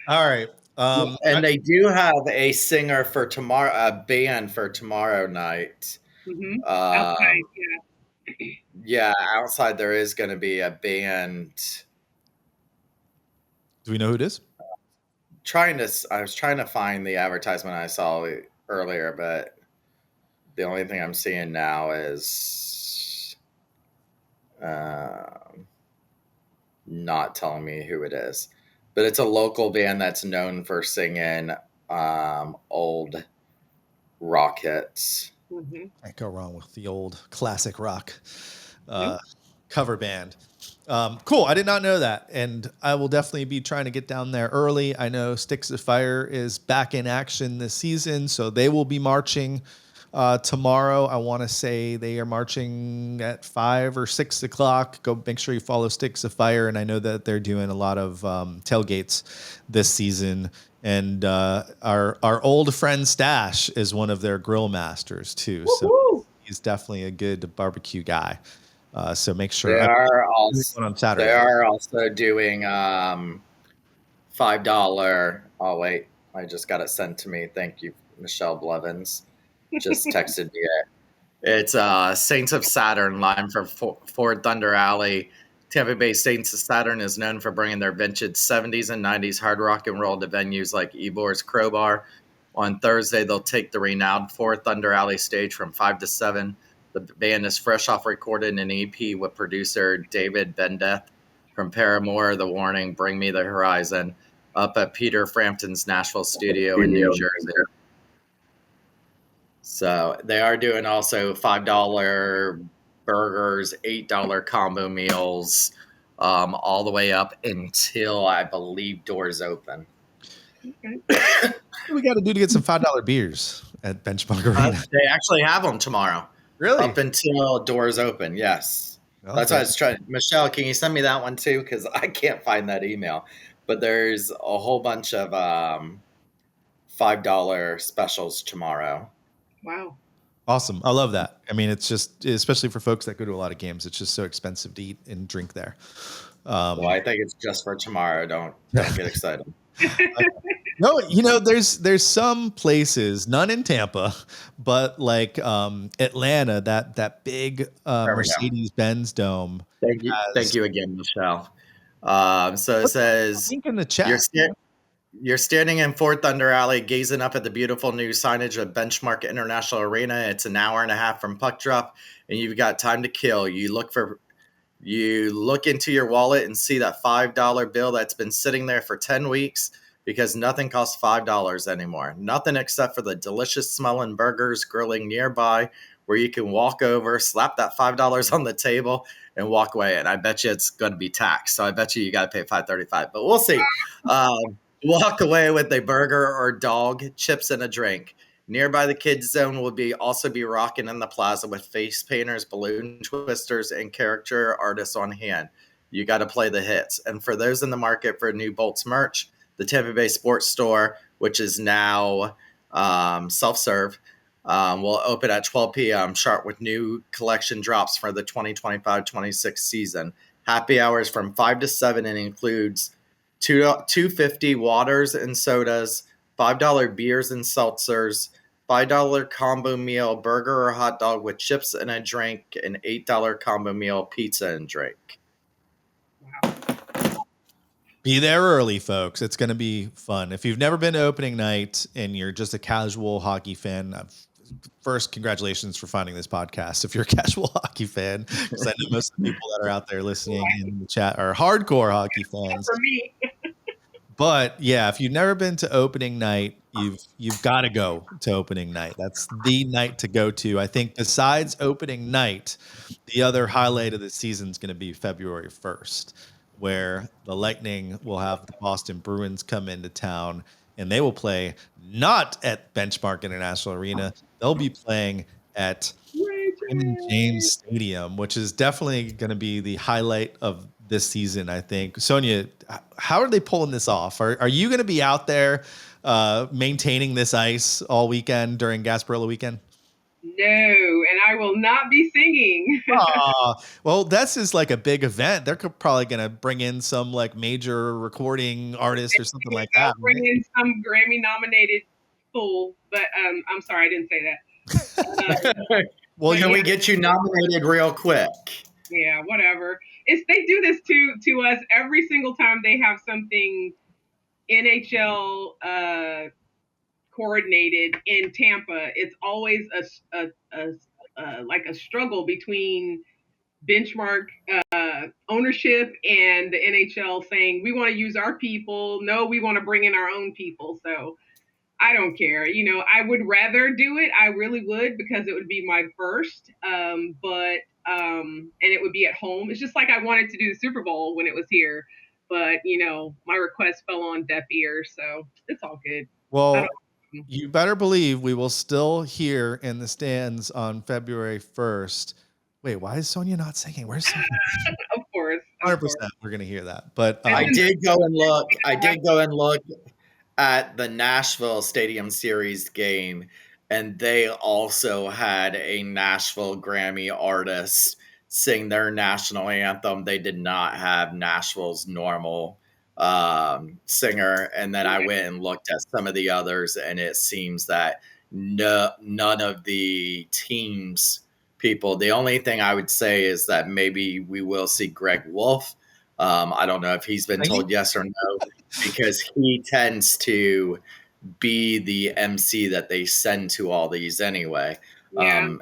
All right. And they do have a singer for tomorrow, a band for tomorrow night. Mm-hmm. Outside, Yeah, outside there is going to be a band. Do we know who it is? I was trying to find the advertisement I saw earlier, but the only thing I'm seeing now is not telling me who it is. But it's a local band that's known for singing old rock hits. Mm-hmm. Can't go wrong with the old classic rock cover band. Cool. I did not know that. And I will definitely be trying to get down there early. I know Sticks of Fire is back in action this season, so they will be marching tomorrow. I want to say they are marching at 5 or 6 o'clock. Go make sure you follow Sticks of Fire. And I know that they're doing a lot of tailgates this season. And our old friend Stash is one of their grill masters too. Woo-hoo! So he's definitely a good barbecue guy. So make sure They are also on Saturday. They are also doing $5. Oh wait, I just got it sent to me. Thank you, Michelle Blevins. Just texted me it. It's Saints of Saturn line from Ford Thunder Alley. Tampa Bay Saints of Saturn is known for bringing their vintage 70s and 90s hard rock and roll to venues like Ebor's Crowbar. On Thursday, they'll take the renowned Ford Thunder Alley stage from 5 to 7. The band is fresh off recording an EP with producer David Bendeth from Paramore, The Warning, Bring Me the Horizon, up at Peter Frampton's Nashville studio in New Jersey. So they are doing also $5 burgers, $8 combo meals, all the way up until I believe doors open. Okay. What do we got to do to get some $5 beers at Benchmark Arena? They actually have them tomorrow. Really? Up until doors open, yes. Okay. That's why I was trying. Michelle, can you send me that one too? Because I can't find that email. But there's a whole bunch of $5 specials tomorrow. Wow. Awesome. I love that. I mean, it's just, especially for folks that go to a lot of games, it's just so expensive to eat and drink there. Well, I think it's just for tomorrow. Don't get excited. No, you know, there's some places, none in Tampa, but like Atlanta, that big Mercedes-Benz Dome. Thank you again, Michelle. So it says link in the chat. You're standing in Ford Thunder Alley, gazing up at the beautiful new signage of Benchmark International Arena. It's an hour and a half from puck drop, and you've got time to kill. You look into your wallet and see that $5 bill that's been sitting there for 10 weeks because nothing costs $5 anymore. Nothing except for the delicious smelling burgers grilling nearby where you can walk over, slap that $5 on the table, and walk away. And I bet you it's going to be taxed. So I bet you got to pay $5.35. But we'll see. Walk away with a burger or dog, chips, and a drink. Nearby the kids zone will also be rocking in the plaza with face painters, balloon twisters, and character artists on hand. You got to play the hits. And for those in the market for new Bolts merch, the Tampa Bay Sports Store, which is now self-serve, will open at 12 p.m. sharp with new collection drops for the 2025-26 season. Happy hours from 5 to 7 and includes $2.50 waters and sodas, $5 beers and seltzers, $5 combo meal burger or hot dog with chips and a drink, and $8 combo meal pizza and drink. Be there early, folks. It's going to be fun. If you've never been to opening night and you're just a casual hockey fan, first, congratulations for finding this podcast. If you're a casual hockey fan, because I know most of the people that are out there listening in the chat are hardcore hockey fans. For me. But yeah, if you've never been to opening night, you've got to go to opening night. That's the night to go to. I think besides opening night, the other highlight of the season is going to be February 1st, where the Lightning will have the Boston Bruins come into town, and they will play not at Benchmark International Arena. They'll be playing at Raymond James Stadium, which is definitely going to be the highlight of this season, I think. Sonya, how are they pulling this off? Are you going to be out there maintaining this ice all weekend during Gasparilla weekend? No, and I will not be singing. Well, that's just like a big event. They're probably going to bring in some like major recording artist or something like that. Bring in some Grammy-nominated fool, but I'm sorry, I didn't say that. Well, can we get you nominated real quick? Yeah, whatever. They do this to us every single time they have something NHL coordinated in Tampa. It's always like a struggle between Benchmark ownership and the NHL saying we want to use our people. No, we want to bring in our own people. So I don't care. I would rather do it. I really would, because it would be my first. And it would be at home. It's just like I wanted to do the Super Bowl when it was here, but my request fell on deaf ears, so it's all good. Well, you better believe we will still hear in the stands on February 1st. Wait, why is Sonya not singing? Where's Sonya? Of course. 100% we're going to hear that. But I did go and look at the Nashville Stadium Series game, and they also had a Nashville Grammy artist sing their national anthem. They did not have Nashville's normal singer. And then I went and looked at some of the others, and it seems that none of the teams people. The only thing I would say is that maybe we will see Greg Wolf. I don't know if he's been told yes or no, because he tends to be the MC that they send to all these anyway. Yeah.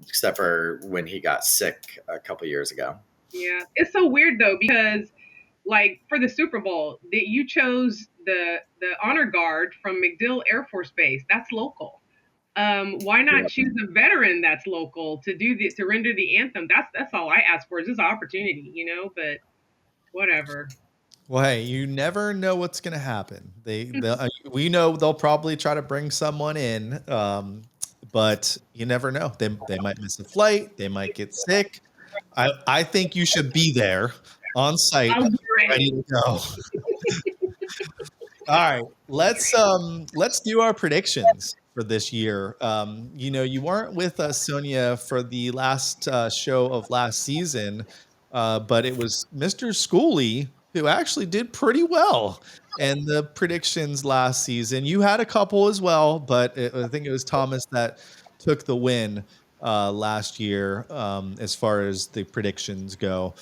Except for when he got sick a couple years ago. Yeah, it's so weird though, because like for the Super Bowl, you chose the honor guard from MacDill Air Force Base. That's local. Why not choose a veteran that's local to render the anthem? That's all I ask for, is just an opportunity, but whatever. Well, hey, you never know what's going to happen. We know they'll probably try to bring someone in, but you never know. They might miss a flight. They might get sick. I think you should be there on site, ready to go. All right, let's do our predictions for this year. You weren't with us, Sonya, for the last show of last season, but it was Mr. Schooley who actually did pretty well in the predictions last season. You had a couple as well, but I think it was Thomas that took the win last year as far as the predictions go.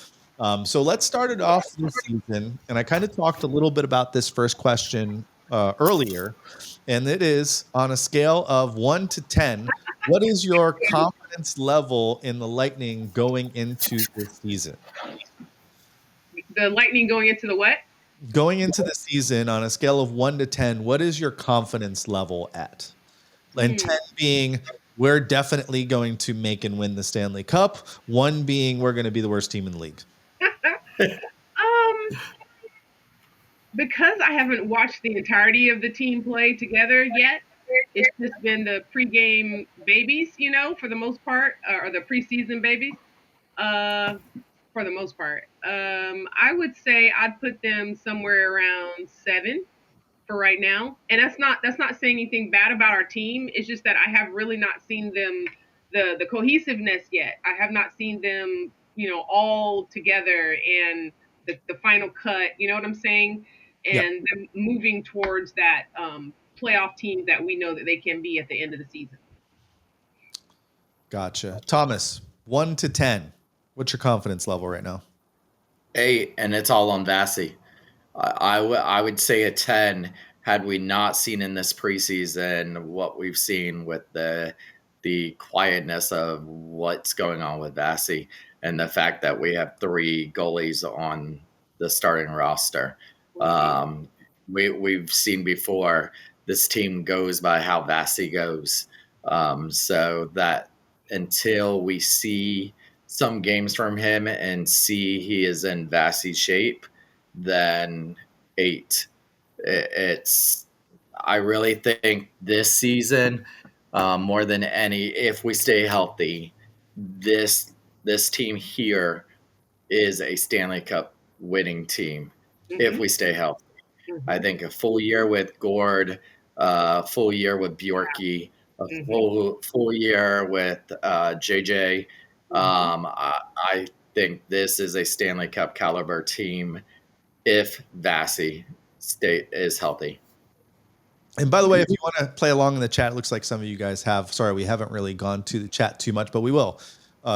So let's start it off this season. And I kind of talked a little bit about this first question earlier, and it is on a scale of 1 to 10. What is your confidence level in the Lightning going into this season? The Lightning going into the what? Going into the season on a scale of 1 to 10, what is your confidence level at? And 10 being we're definitely going to make and win the Stanley Cup. 1 being we're going to be the worst team in the league. Because I haven't watched the entirety of the team play together yet, it's just been the pregame babies, for the most part, or the preseason babies. for the most part. I would say I'd put them somewhere around 7 for right now. And that's not saying anything bad about our team. It's just that I have really not seen them the cohesiveness yet. I have not seen them, all together and the final cut, you know what I'm saying? Yep. And them moving towards that playoff team that we know that they can be at the end of the season. Gotcha. Thomas, 1 to 10. What's your confidence level right now? 8, and it's all on Vassy. I would say a 10 had we not seen in this preseason what we've seen with the quietness of what's going on with Vassy and the fact that we have 3 goalies on the starting roster. We've seen before this team goes by how Vassy goes. So that until we see some games from him and see he is in Vassy shape, then 8. I really think this season, more than any, if we stay healthy, this team here is a Stanley Cup winning team. If we stay healthy. I think a full year with Gord, full year with Bjorky, a full year with JJ. I think this is a Stanley Cup caliber team if Vassy is healthy. And by the way, if you want to play along in the chat, it looks like some of you guys have. Sorry, we haven't really gone to the chat too much, but we will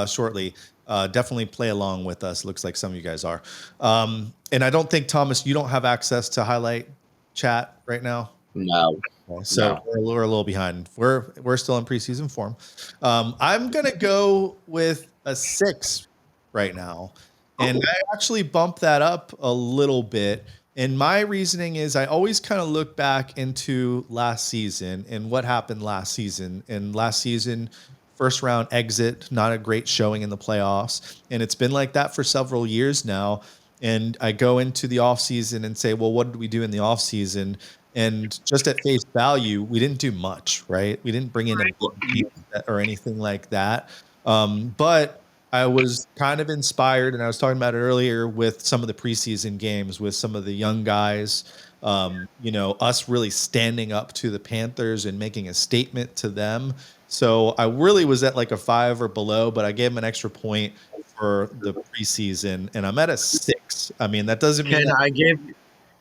shortly. Definitely play along with us. Looks like some of you guys are. And I don't think, Thomas, you don't have access to highlight chat right now. No. Okay, so we're a little behind. We're still in preseason form. I'm gonna go with a 6 right now, and I actually bumped that up a little bit. And my reasoning is I always kind of look back into last season and what happened last season. And last season, first round exit, not a great showing in the playoffs. And it's been like that for several years now. And I go into the offseason and say, well, what did we do in the offseason? And just at face value, we didn't do much, right? We didn't bring in a big or anything like that. But I was kind of inspired, and I was talking about it earlier with some of the preseason games with some of the young guys, us really standing up to the Panthers and making a statement to them. So I really was at like a 5 or below, but I gave them an extra point for the preseason, and I'm at a 6. I mean, that doesn't mean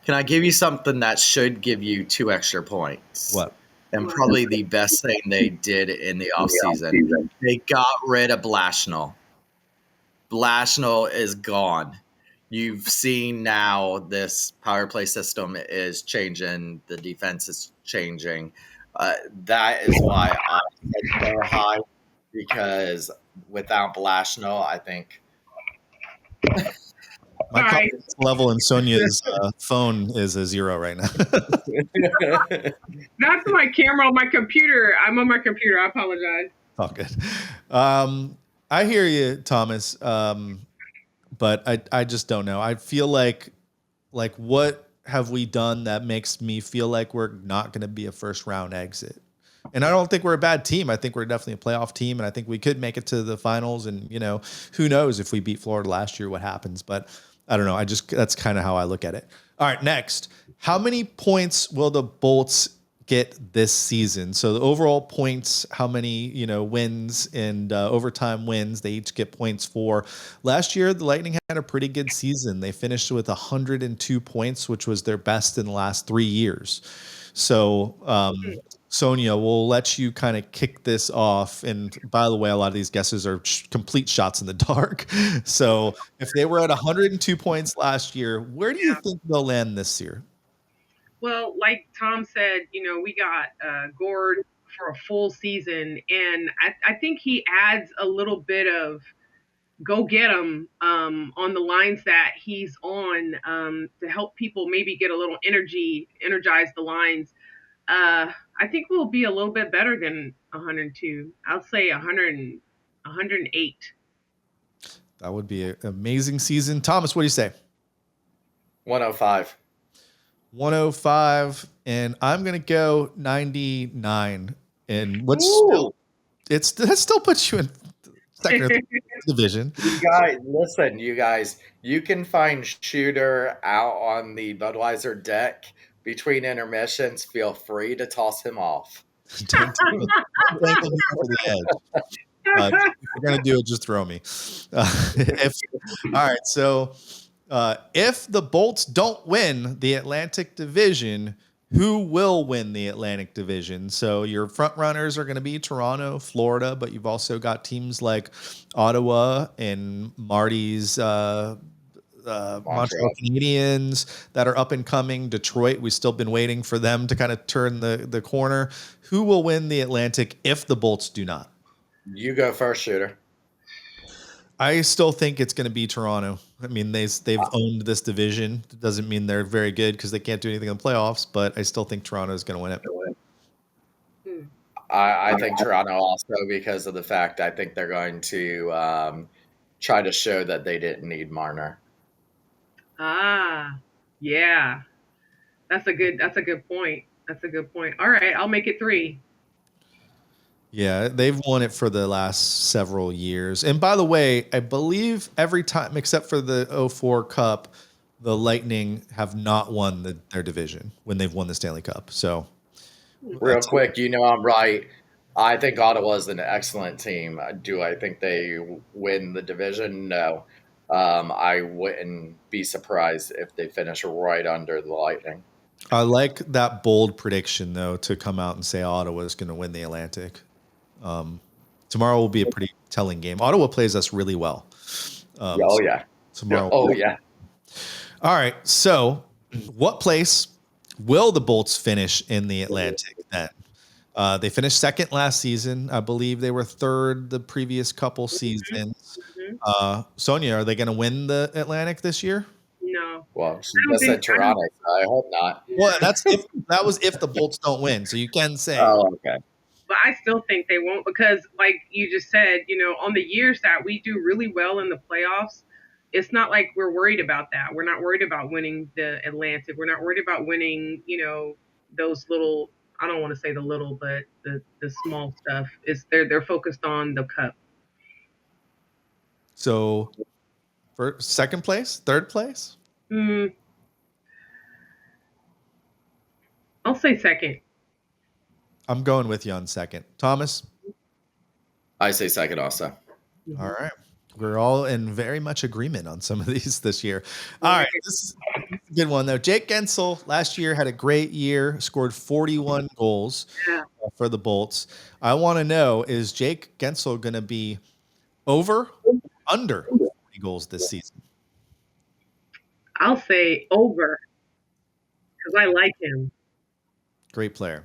Can I give you something that should give you 2 extra points? What? And probably the best thing they did in the offseason. They got rid of Blashnell. Blashnell is gone. You've seen now this power play system is changing. The defense is changing. That is why I set so high, because without Blashnell, I think my confidence level in Sonia's phone is a 0 right now. That's my camera on my computer. I'm on my computer. I apologize. Oh, good. I hear you, Thomas. But I just don't know. I feel like what have we done that makes me feel like we're not going to be a first round exit? And I don't think we're a bad team. I think we're definitely a playoff team, and I think we could make it to the finals. And who knows if we beat Florida last year, what happens? But I don't know. That's kind of how I look at it. All right, next. How many points will the Bolts get this season? So the overall points, how many, wins and overtime wins they each get points for. Last year, the Lightning had a pretty good season. They finished with 102 points, which was their best in the last 3 years. So, Sonya, we'll let you kind of kick this off. And by the way, a lot of these guesses are complete shots in the dark. So if they were at 102 points last year, where do you think they'll land this year? Well, like Tom said, we got Gord for a full season, and I think he adds a little bit of go get him on the lines that he's on to help people maybe get a little energize the lines. I think we'll be a little bit better than 102. I'll say 108. That would be an amazing season. Thomas, what do you say? 105. 105, and I'm gonna go 99. And that still puts you in second or third division. You guys, listen, you guys, you can find Shooter out on the Budweiser deck between intermissions. Feel free to toss him off. Don't bank on me over the edge. If you're gonna do it, just throw me. All right, so if the Bolts don't win the Atlantic Division, who will win the Atlantic Division? So your front runners are going to be Toronto, Florida, but you've also got teams like Ottawa and Marty's Montreal Canadiens that are up and coming. Detroit, we've still been waiting for them to kind of turn the corner. Who will win the Atlantic if the Bolts do not? You go first, Shooter. I still think it's going to be Toronto. I mean, they've owned this division. It doesn't mean they're very good because they can't do anything in the playoffs, but I still think Toronto is going to win it. I think Toronto also, because of the fact I think they're going to try to show that they didn't need Marner. Yeah. That's a good point. That's a good point. All right, I'll make it 3. Yeah, they've won it for the last several years. And by the way, I believe every time except for the 04 Cup, the Lightning have not won their division when they've won the Stanley Cup. So real quick, I'm right. I think Ottawa's an excellent team. Do I think they win the division? No. I wouldn't be surprised if they finish right under the Lightning. I like that bold prediction, though, to come out and say Ottawa is going to win the Atlantic. Tomorrow will be a pretty telling game. Ottawa plays us really well. Tomorrow. All right. So what place will the Bolts finish in the Atlantic then? They finished second last season. I believe they were third the previous couple seasons. Sonya, are they going to win the Atlantic this year? No. Well, she just said Toronto, so I hope not. Well, that was if the Bolts don't win, so you can say. Oh, okay. But I still think they won't because, like you just said, on the years that we do really well in the playoffs, it's not like we're worried about that. We're not worried about winning the Atlantic. We're not worried about winning, those little, I don't want to say the little, but the small stuff. They're focused on the cup. So for second place, third place? I'll say second. I'm going with you on second. Thomas? I say second also. All right. We're all in very much agreement on some of these this year. All right. This is a good one, though. Jake Gensel last year had a great year, scored 41 goals for the Bolts. I want to know, is Jake Gensel going to be over, under 40 goals this season? I'll say over because I like him. Great player.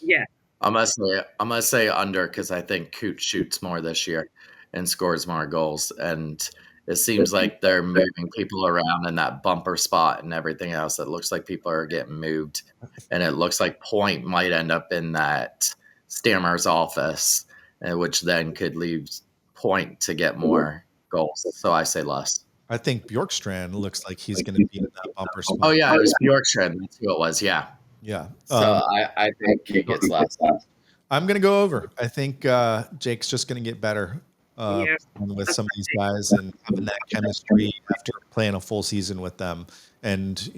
Yeah. I'm gonna say under because I think Cooch shoots more this year and scores more goals, and it seems like they're moving people around in that bumper spot and everything else. It looks like people are getting moved, and it looks like Point might end up in that Stammer's office, which then could leave Point to get more goals. So I say less. I think Bjorkstrand looks like he's going to be in that bumper spot. Oh yeah, it was Bjorkstrand. That's who it was. Yeah. Yeah. So I think he gets less. I'm going to go over. I think Jake's just going to get better with some of these guys and having that chemistry after playing a full season with them. And,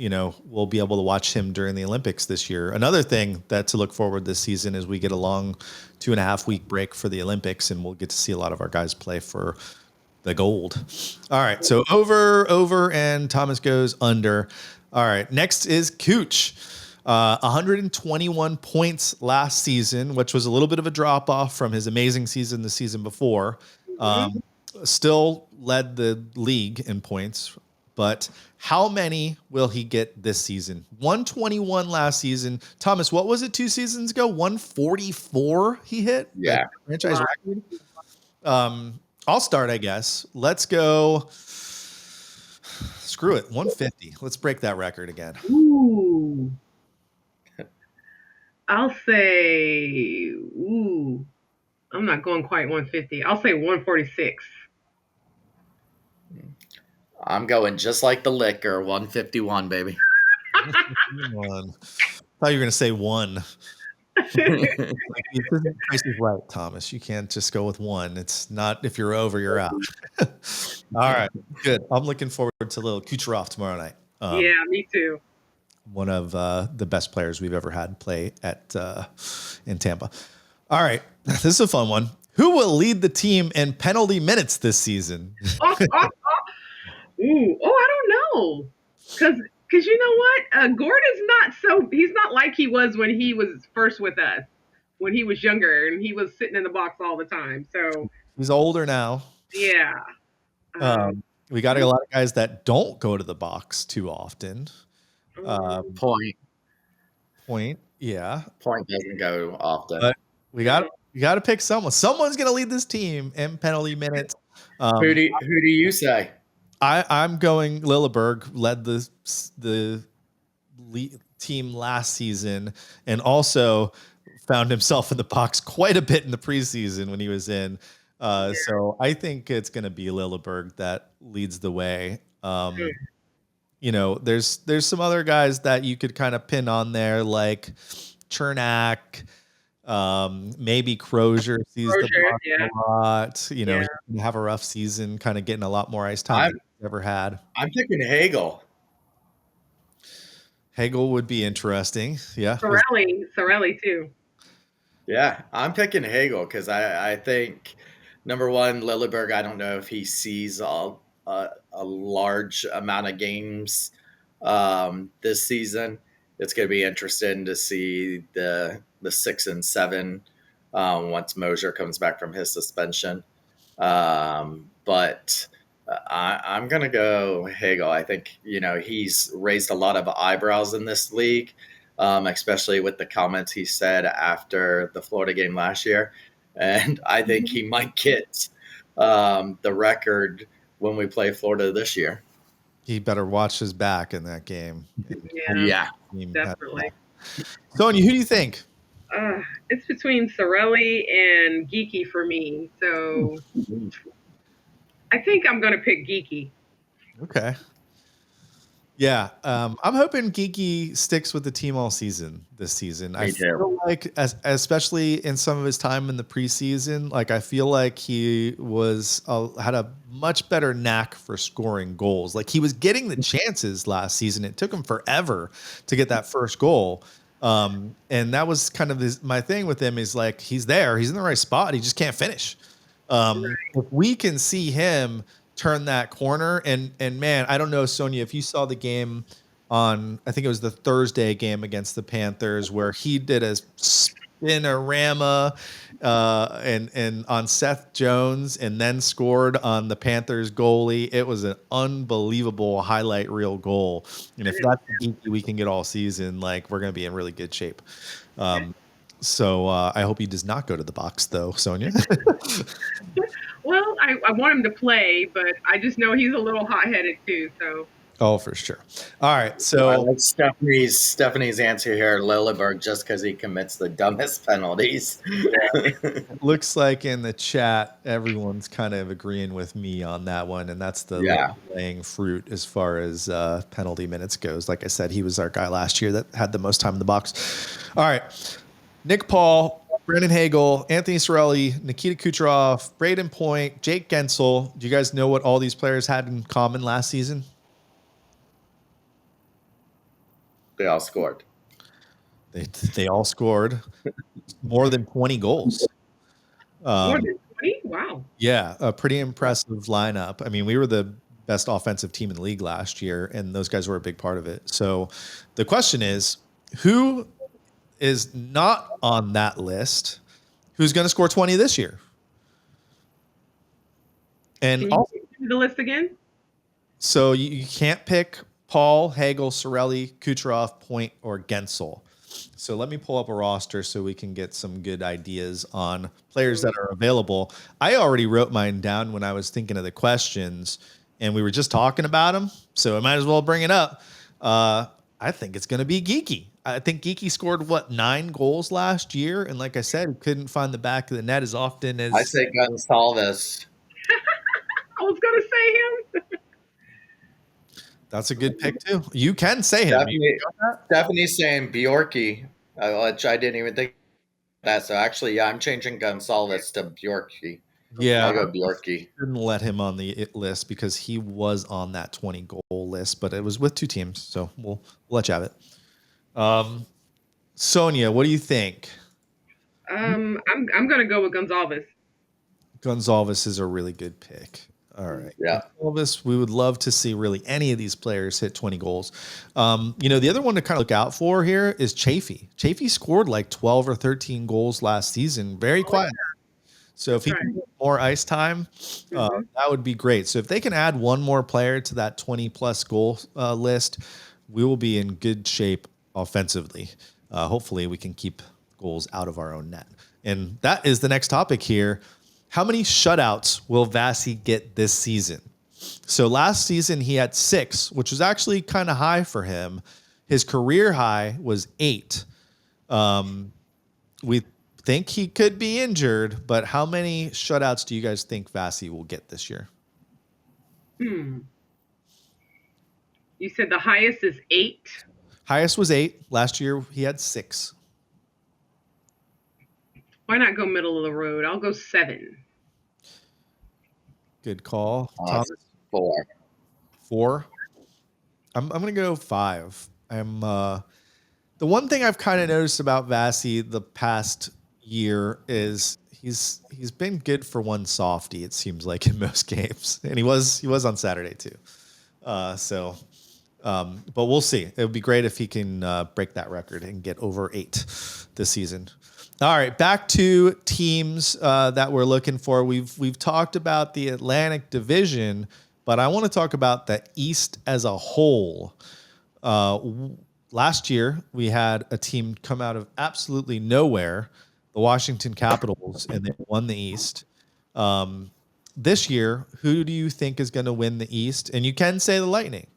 we'll be able to watch him during the Olympics this year. Another thing that to look forward this season is we get a long 2.5 week break for the Olympics, and we'll get to see a lot of our guys play for the gold. All right. So over, and Thomas goes under. All right. Next is Cooch. 121 points last season, which was a little bit of a drop off from his amazing season the season before. Still led the league in points, but how many will he get this season? 121 last season. Thomas, what was it 2 seasons ago? 144 he hit? Yeah. Franchise record. I'll start, I guess. Let's go. Screw it. 150. Let's break that record again. Ooh. I'll say, I'm not going quite 150. I'll say 146. I'm going just like the liquor, 151, baby. I thought you were going to say 1. Like, this isn't Price is Right, Thomas. You can't just go with one. It's not if you're over, you're out. All right, good. I'm looking forward to little Kucherov tomorrow night. Yeah, me too. One of the best players we've ever had play at in Tampa. All right, this is a fun one. Who will lead the team in penalty minutes this season? Ooh, I don't know. Because you know what? Gordon's he's not like he was when he was first with us, when he was younger and he was sitting in the box all the time. So he's older now. Yeah. We got a lot of guys that don't go to the box too often. Point. Yeah. Point doesn't go often. But we got to pick someone. Someone's going to lead this team in penalty minutes. Who do you say? I'm going Lilleberg. Led the team last season, and also found himself in the box quite a bit in the preseason when he was in. So I think it's going to be Lilleberg that leads the way. You know, there's some other guys that you could kind of pin on there, like Chernak, maybe Crozier sees the box a lot. You know, he can have a rough season, kind of getting a lot more ice time than he's ever had. I'm picking Hagel. Hagel would be interesting. Yeah. Sorelli too. Yeah, I'm picking Hagel because I think, number one, Lilleberg, I don't know if he sees a large amount of games this season. It's going to be interesting to see the 6 and 7 once Mosier comes back from his suspension. But I'm going to go Hagel. I think, he's raised a lot of eyebrows in this league, especially with the comments he said after the Florida game last year. And I think he might get the record when we play Florida this year. He better watch his back in that game. Yeah, definitely. Sonya, who do you think? It's between Sorelli and Geeky for me. So I think I'm going to pick Geeky. Okay. Yeah, I'm hoping Geeky sticks with the team all season this season. I feel like, especially in some of his time in the preseason, like I feel like he had a much better knack for scoring goals. Like he was getting the chances last season. It took him forever to get that first goal. And that was kind of my thing with him is like he's there, he's in the right spot, he just can't finish. If we can see him turn that corner, and man, I don't know, Sonya, if you saw the game on, I think it was the Thursday game against the Panthers, where he did a spinorama and on Seth Jones and then scored on the Panthers goalie. It was an unbelievable highlight reel goal. And if that's the Geeky we can get all season, like we're going to be in really good shape. So I hope he does not go to the box though, Sonya. Well, I want him to play, but I just know he's a little hot-headed too. So. Oh, for sure. All right. So I like Stephanie's answer here, Lilleberg, just because he commits the dumbest penalties. It looks like in the chat, everyone's kind of agreeing with me on that one, and that's the laying fruit as far as penalty minutes goes. Like I said, he was our guy last year that had the most time in the box. All right. Nick Paul, Brandon Hagel, Anthony Cirelli, Nikita Kucherov, Braden Point, Jake Gensel. Do you guys know what all these players had in common last season? They all scored. They all scored more than 20 goals. More than 20? Wow. Yeah, a pretty impressive lineup. I mean, we were the best offensive team in the league last year, and those guys were a big part of it. So the question is, who is not on that list? Who's going to score 20 this year? And can you do the list again? So you can't pick Paul, Hagel, Cirelli, Kucherov, Point, or Gensel. So let me pull up a roster so we can get some good ideas on players that are available. I already wrote mine down when I was thinking of the questions, and we were just talking about them, so I might as well bring it up. I think it's going to be Geeky. I think Geeky scored, 9 goals last year? And like I said, he couldn't find the back of the net as often as... I say Gonsalves. I was going to say him. That's a good pick, too. You can say him. Stephanie's saying Bjorky, which I didn't even think that. So actually, yeah, I'm changing Gonzalez to Bjorky. Yeah, I'll go Bjorky. didn't let him on the list because he was on that 20 goal list, but it was with 2 teams, so we'll let you have it. Sonya, what do you think? I'm gonna go with Gonzalez. Gonzalez is a really good pick. All right. Yeah. Gonzalez, we would love to see really any of these players hit 20 goals. The other one to kind of look out for here is Chafee. Chafee scored like 12 or 13 goals last season, very quiet. So if he can get more ice time, that would be great. So if they can add one more player to that 20-plus goal list, we will be in good shape offensively. Hopefully we can keep goals out of our own net. And that is the next topic here. How many shutouts will Vasi get this season? So last season he had 6, which was actually kind of high for him. His career high was 8. We think he could be injured, but how many shutouts do you guys think Vasi will get this year? You said the highest is 8? Highest was 8. Last year he had 6. Why not go middle of the road? I'll go 7. Good call. Thomas? 4. 4. I'm going to go 5. The one thing I've kind of noticed about Vasi the past year is he's been good for one softie, it seems like, in most games. And he was on Saturday too. But we'll see. It would be great if he can break that record and get over 8 this season. All right, back to teams that we're looking for. We've talked about the Atlantic Division, but I want to talk about the East as a whole. Last year, we had a team come out of absolutely nowhere, the Washington Capitals, and they won the East. This year, who do you think is going to win the East? And you can say the Lightning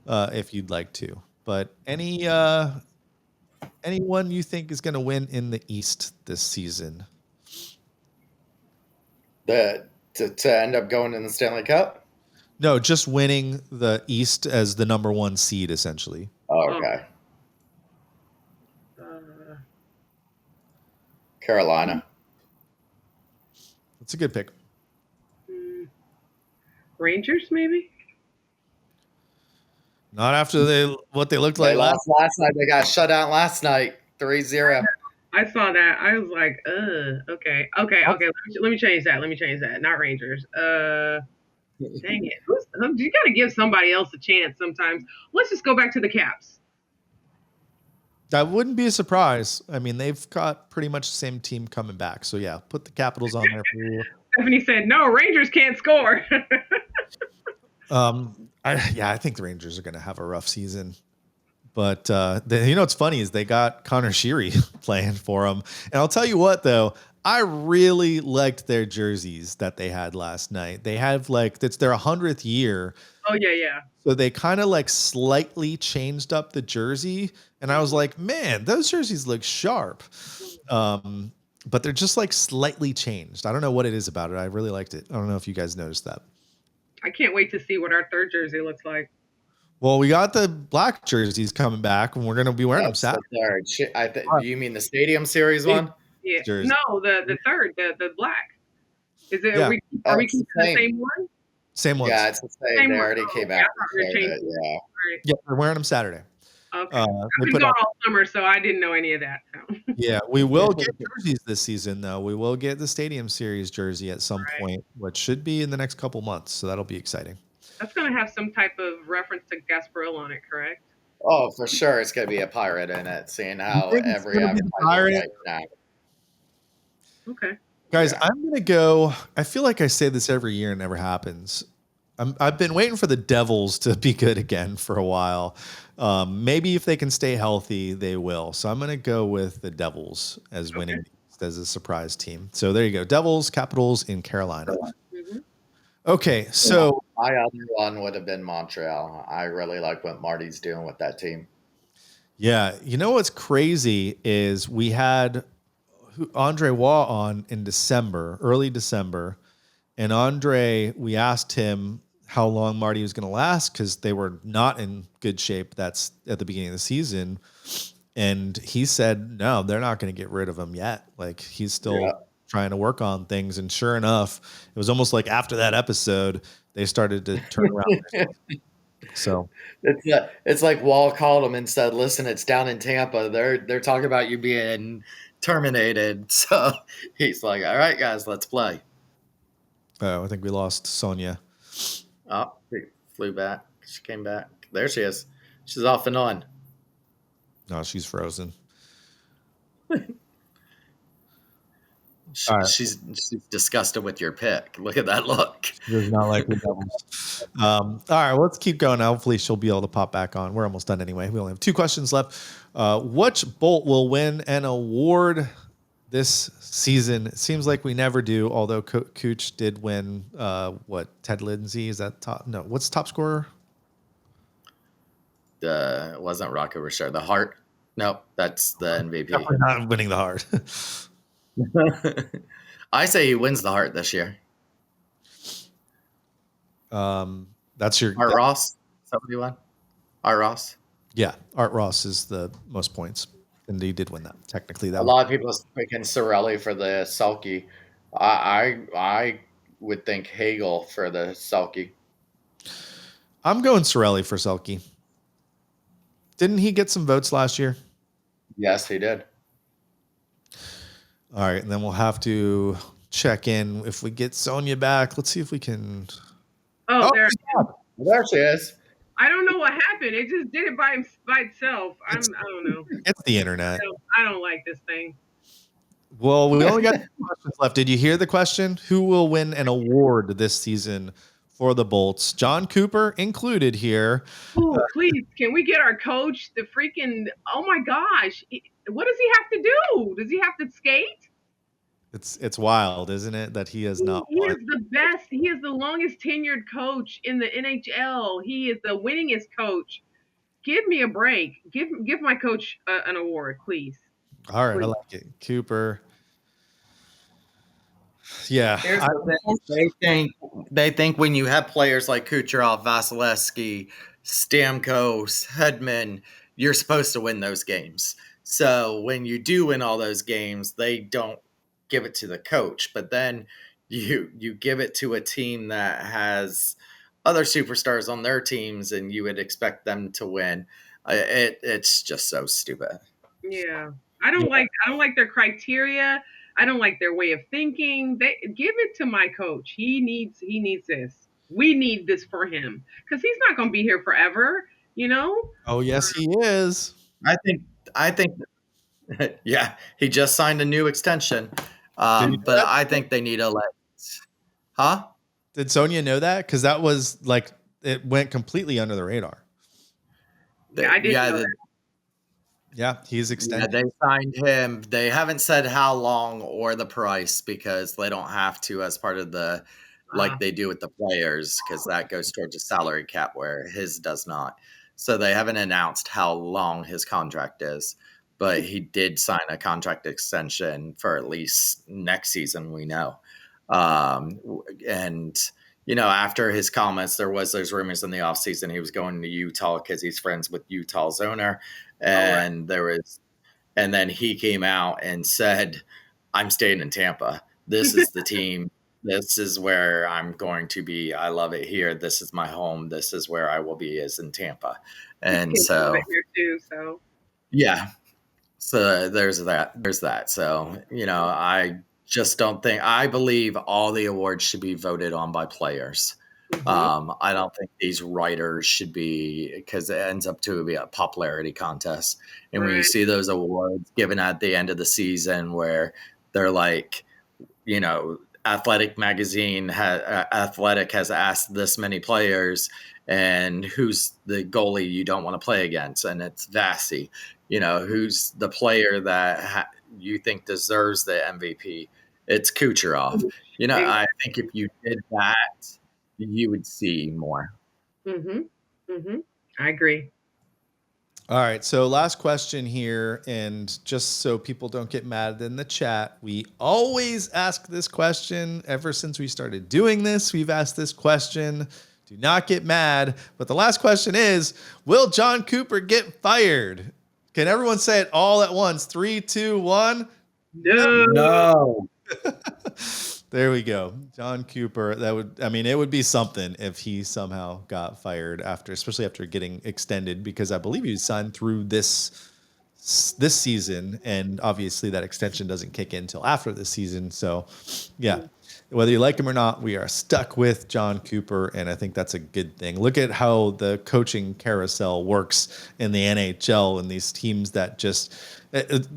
if you'd like to, but anyone you think is going to win in the East this season? To end up going in the Stanley Cup? No, just winning the East as the number 1 seed, essentially. Oh, okay. Carolina. That's a good pick. Rangers, maybe? Not after what they looked like They lost last night. They got shut out last night, 3-0. I saw that. I was like, okay. Let me change that. Not Rangers. Dang it. You got to give somebody else a chance sometimes. Let's just go back to the Caps. That wouldn't be a surprise. I mean, they've got pretty much the same team coming back. So, yeah, put the Capitals on there. Stephanie said, no, Rangers can't score. I think the Rangers are going to have a rough season. But, what's funny is they got Connor Sheary playing for them. And I'll tell you what, though, I really liked their jerseys that they had last night. They have it's their 100th year. Oh, yeah. So they kind of slightly changed up the jersey. And I was like, man, those jerseys look sharp. But they're just slightly changed. I don't know what it is about it. I really liked it. I don't know if you guys noticed that. I can't wait to see what our third jersey looks like. Well, we got the black jerseys coming back, and we're going to be wearing them Saturday. Do you mean the Stadium Series one? Yeah. Jersey. No, the third, the black. Is it? Yeah. Are we keeping the same one? Same one. Yeah, it's the same. They already came back. Yeah, we're wearing them Saturday. Okay. I've been gone all summer, so I didn't know any of that. So. Yeah, we will get jerseys this season, though. We will get the Stadium Series jersey at some point, which should be in the next couple months. So that'll be exciting. That's going to have some type of reference to Gasparilla on it, correct? Oh, for sure. It's going to be a pirate in it, seeing how every pirate. Okay. Guys, I'm going to go. I feel like I say this every year and it never happens. I've been waiting for the Devils to be good again for a while. Maybe if they can stay healthy, they will. So I'm going to go with the Devils as winning as a surprise team. So there you go. Devils, Capitals in Carolina. Mm-hmm. Okay, so my other one would have been Montreal. I really like what Marty's doing with that team. Yeah, you know what's crazy is we had Andre Waugh on in December, early December, and Andre, we asked him how long Marty was going to last because they were not in good shape. That's at the beginning of the season. And he said, no, they're not going to get rid of him yet. Like he's still trying to work on things. And sure enough, it was almost like after that episode, they started to turn around. So it's like Wall called him and said, "Listen, it's down in Tampa. They're talking about you being terminated." So he's like, "All right, guys, let's play." I think we lost Sonya. Oh, she flew back. She came back. There she is. She's off and on. No, she's frozen. She's disgusted with your pick. Look at that look. Does not like the Devils. All right, well, let's keep going. Hopefully, she'll be able to pop back on. We're almost done anyway. We only have 2 questions left. Which Bolt will win an award this season? It seems like we never do. Although Cooch did win. Ted Lindsay is that top? No, what's top scorer? It wasn't Rocco Richard. The Hart. No, that's the MVP. Definitely not winning the Hart. I say he wins the Hart this year. That's your Art Ross. Somebody won. Art Ross. Yeah, Art Ross is the most points, and he did win that. Technically, that a lot of people are picking Cirelli for the Selke. I would think Hagel for the Selke. I'm going Cirelli for Selke. Didn't he get some votes last year? Yes, he did. All right, and then we'll have to check in if we get Sonya back. Let's see if we can. Oh, there she is. I don't know what happened. It just did it by itself. I don't know. It's the internet. I don't like this thing. Well, we only got 2 questions left. Did you hear the question? Who will win an award this season for the Bolts? John Cooper included here. Oh, please, can we get our coach the freaking? Oh my gosh, what does he have to do? Does he have to skate? It's wild, isn't it, that he has not won. He is the best. He is the longest tenured coach in the NHL. He is the winningest coach. Give me a break. Give my coach an award, please. All right, please. I like it. Cooper. Yeah. They think when you have players like Kucherov, Vasilevsky, Stamkos, Hedman, you're supposed to win those games. So when you do win all those games, they don't give it to the coach, but then you give it to a team that has other superstars on their teams, and you would expect them to win. It's just so stupid. Yeah, I don't like their criteria. I don't like their way of thinking. They give it to my coach. He needs this. We need this for him because he's not going to be here forever. You know? Oh yes, he is. I think. Yeah, he just signed a new extension. But I think they need to Huh? Did Sonya know that? Because that was like it went completely under the radar. I didn't know that. Yeah, he's extended. Yeah, they signed him. They haven't said how long or the price because they don't have to as part of the like they do with the players because that goes towards a salary cap where his does not. So they haven't announced how long his contract is. But he did sign a contract extension for at least next season, we know. And, after his comments, there was those rumors in the offseason he was going to Utah because he's friends with Utah's owner. And and then he came out and said, I'm staying in Tampa. This is the team. This is where I'm going to be. I love it here. This is my home. This is where I will be is in Tampa. And so, here too, so. Yeah. So there's that. So, I just don't think, I believe all the awards should be voted on by players. Mm-hmm. I don't think these writers should be, because it ends up to be a popularity contest. And when you see those awards given at the end of the season where they're like, Athletic magazine Athletic has asked this many players and who's the goalie you don't want to play against, and it's Vasi. Who's the player that you think deserves the MVP? It's Kucherov. I think if you did that, you would see more. I agree. All right. So last question here. And just so people don't get mad in the chat, we always ask this question ever since we started doing this. We've asked this question. Do not get mad. But the last question is, will John Cooper get fired? Can everyone say it all at once? 3, 2, 1. No. There we go. John Cooper. It would be something if he somehow got fired especially after getting extended, because I believe he was signed through this season, and obviously that extension doesn't kick in until after the season. So, yeah, whether you like him or not, we are stuck with John Cooper, and I think that's a good thing. Look at how the coaching carousel works in the NHL, and these teams that just.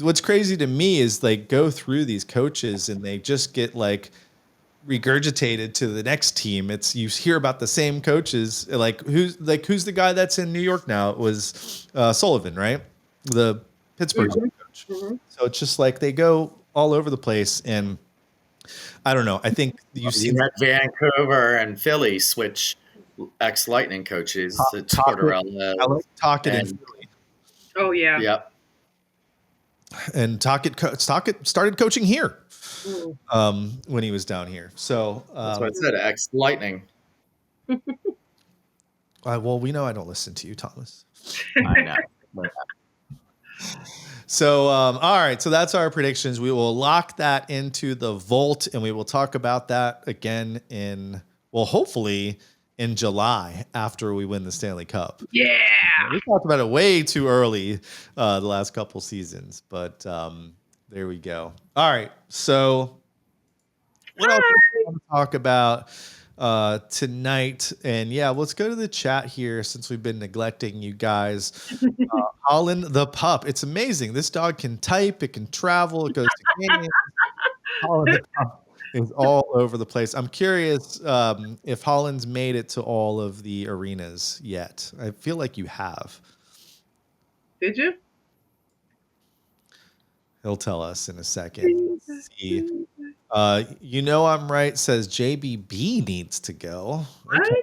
What's crazy to me is go through these coaches and they just get regurgitated to the next team. You hear about the same coaches. Who's the guy that's in New York now? It was Sullivan, right? The Pittsburgh coach. Mm-hmm. So it's just they go all over the place, and I don't know. I think you see Vancouver and Philly switch ex-Lightning coaches to Tortorella. I like Tocchet in Philly. Oh yeah. Yep. And Tocchet started coaching here when he was down here. So that's what I said, ex-Lightning. Well, we know I don't listen to you, Thomas. I know. So, all right. So that's our predictions. We will lock that into the vault, and we will talk about that again hopefully in July after we win the Stanley Cup. Yeah. We talked about it way too early the last couple seasons, but there we go. All right. So what else do we want to talk about tonight? And yeah, let's go to the chat here since we've been neglecting you guys. Holland the pup. It's amazing. This dog can type. It can travel. It goes to games. Holland the pup is all over the place. I'm curious if Holland's made it to all of the arenas yet. I feel like you have. Did you? He'll tell us in a second. Let's see. I'm right. Says JBB needs to go. Okay.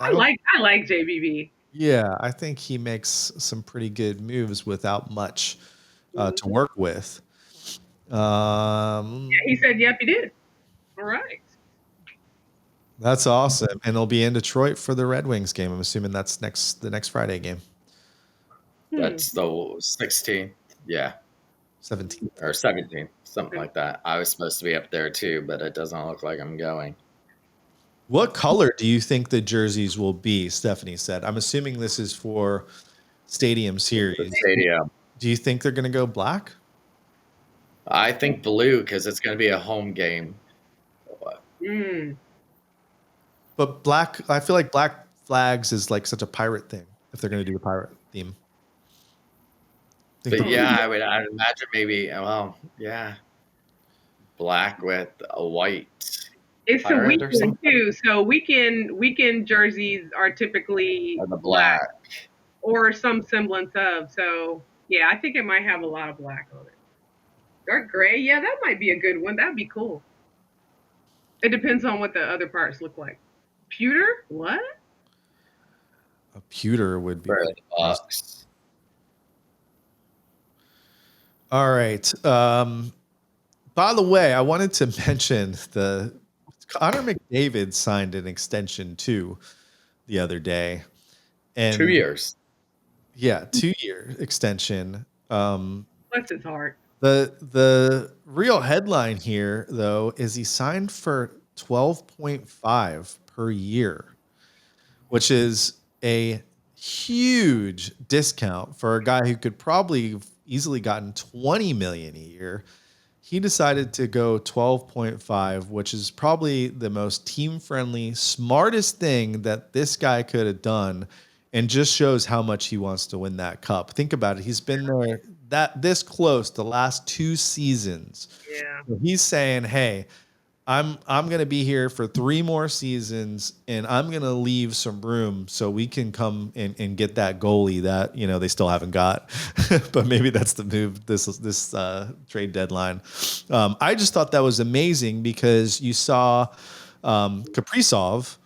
I like JBB. Yeah, I think he makes some pretty good moves without much to work with. He said, yep, he did. All right. That's awesome. And he'll be in Detroit for the Red Wings game. I'm assuming that's the next Friday game. That's the 16th. Yeah. 17th. Or 17th, something like that. I was supposed to be up there too, but it doesn't look like I'm going. What color do you think the jerseys will be? Stephanie said. I'm assuming this is for Stadium Series. The stadium. Do you think they're going to go black? I think blue because it's going to be a home game. But black, I feel like Black Flags is such a pirate thing if they're going to do a pirate theme. But yeah, I'd imagine maybe, black with a white. It's a weekend too, so weekend jerseys are typically the black or some semblance of. So yeah, I think it might have a lot of black on it. Dark gray, yeah, that might be a good one. That'd be cool. It depends on what the other parts look like. Pewter? What? A pewter would be the box. All right. By the way, I wanted to mention Connor McDavid signed an extension too the other day. And 2 years. Yeah, 2-year extension. Bless his heart. The real headline here, though, is he signed for $12.5 per year, which is a huge discount for a guy who could probably easily gotten $20 million a year. He decided to go 12.5, which is probably the most team-friendly, smartest thing that this guy could have done, and just shows how much he wants to win that cup. Think about it. He's been there this close the last 2 seasons. Yeah. So he's saying, hey, I'm going to be here for 3 more seasons, and I'm going to leave some room so we can come and get that goalie that, they still haven't got. But maybe that's the move this trade deadline. I just thought that was amazing because you saw Kaprizov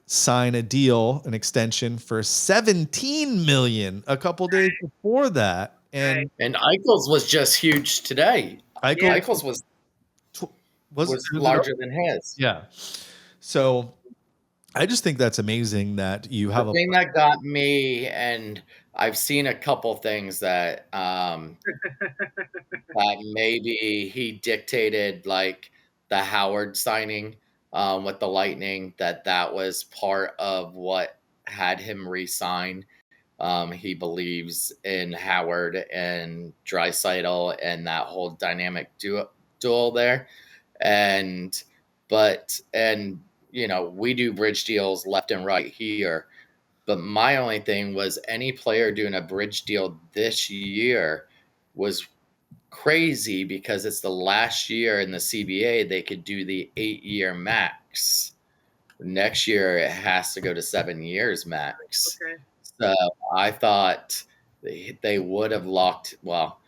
sign an extension for $17 million a couple days before that. And Eichel's was just huge today. Eichel's was larger than his. Yeah. So I just think that's amazing that you have The a thing that got me, and I've seen a couple things that maybe he dictated, like the Howard signing with the Lightning, that was part of what had him resign. He believes in Howard and Draisaitl and that whole dynamic duel there. And and we do bridge deals left and right here. But my only thing was any player doing a bridge deal this year was crazy because it's the last year in the CBA they could do the 8-year max. Next year it has to go to 7 years max. Okay. So I thought they would have locked. Well,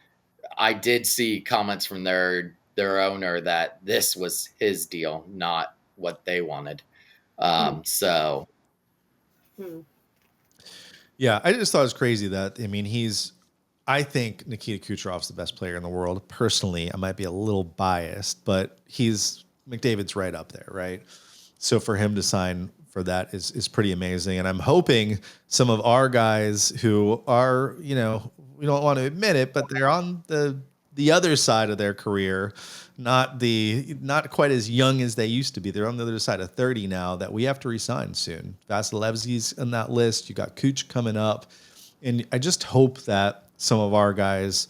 I did see comments from their owner that this was his deal, not what they wanted. So Hmm. Yeah, I just thought it was crazy that, I mean, I think Nikita Kucherov's the best player in the world. Personally, I might be a little biased, but McDavid's right up there, right? So for him to sign for that is pretty amazing. And I'm hoping some of our guys who are, we don't want to admit it, but they're on the other side of their career, not quite as young as they used to be. They're on the other side of 30 now, that we have to resign soon. Vasilevsky's on that list. You got Kuch coming up. And I just hope that some of our guys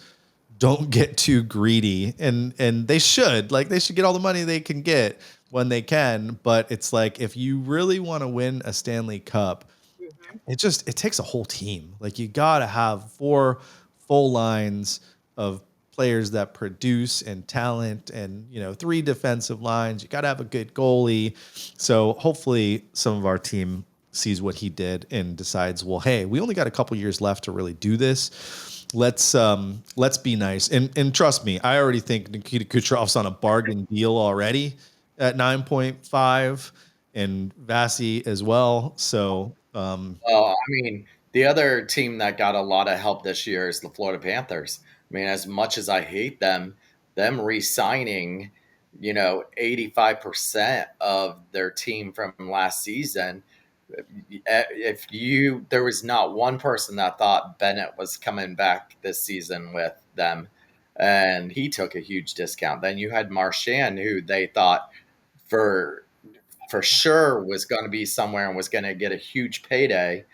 don't get too greedy, and they should get all the money they can get when they can. But it's like, if you really want to win a Stanley Cup, Mhm. it takes a whole team. Like, you got to have 4 full lines of players that produce and talent, and 3 defensive lines. You got to have a good goalie. So hopefully some of our team sees what he did and decides, well, hey, we only got a couple years left to really do this. Let's be nice. And trust me, I already think Nikita Kucherov's on a bargain deal already at 9.5, and Vasi as well. So I mean, the other team that got a lot of help this year is the Florida Panthers. I mean, as much as I hate them re-signing, 85% of their team from last season. There was not one person that thought Bennett was coming back this season with them, and he took a huge discount. Then you had Marchand, who they thought for sure was going to be somewhere and was going to get a huge payday,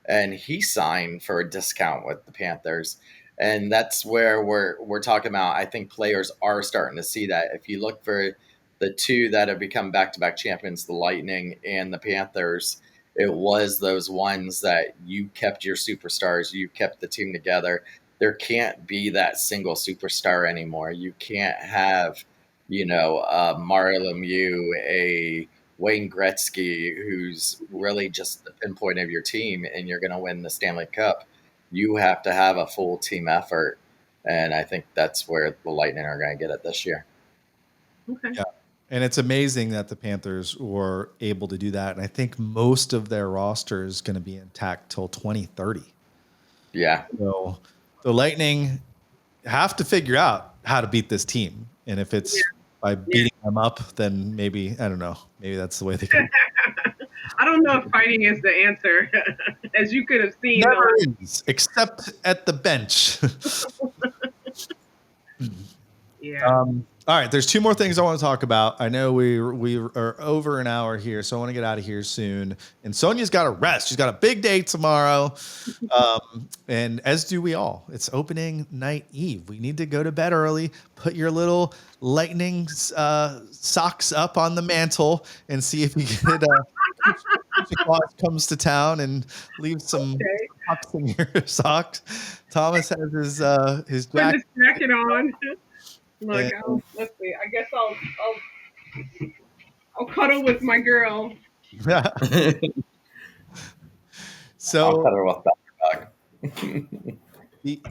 and he signed for a discount with the Panthers. And that's where we're talking about. I think players are starting to see that. If you look for the 2 that have become back-to-back champions, the Lightning and the Panthers, it was those ones that you kept your superstars, you kept the team together. There can't be that single superstar anymore. You can't have, Mario Lemieux, a Wayne Gretzky, who's really just the pinpoint of your team, and you're going to win the Stanley Cup. You have to have a full team effort, and I think that's where the Lightning are going to get it this year. Okay. yeah. And it's amazing that the Panthers were able to do that. And I think most of their roster is going to be intact till 2030. Yeah. So the Lightning have to figure out how to beat this team. And if it's by beating them up, then maybe, I don't know, maybe that's the way they can. I don't know if fighting is the answer, as you could have seen. Never is, except at the bench. Yeah. All right, there's 2 more things I want to talk about. I know we are over an hour here, so I want to get out of here soon. And Sonya's got to rest. She's got a big day tomorrow, and as do we all. It's opening night eve. We need to go to bed early. Put your little Lightning socks up on the mantle and see if you get Claus comes to town and leave some socks in your socks. Thomas has his Put jacket. his jacket on. Look, let's see. I guess I'll cuddle with my girl. So I'll cut her with that.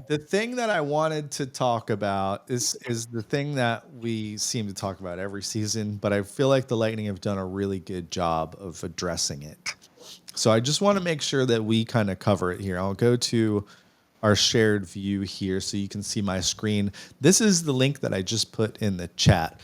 the thing that I wanted to talk about is the thing that we seem to talk about every season, but I feel like the Lightning have done a really good job of addressing it. So I just want to make sure that we kind of cover it here. I'll go to our shared view here so you can see my screen. This is the link that I just put in the chat.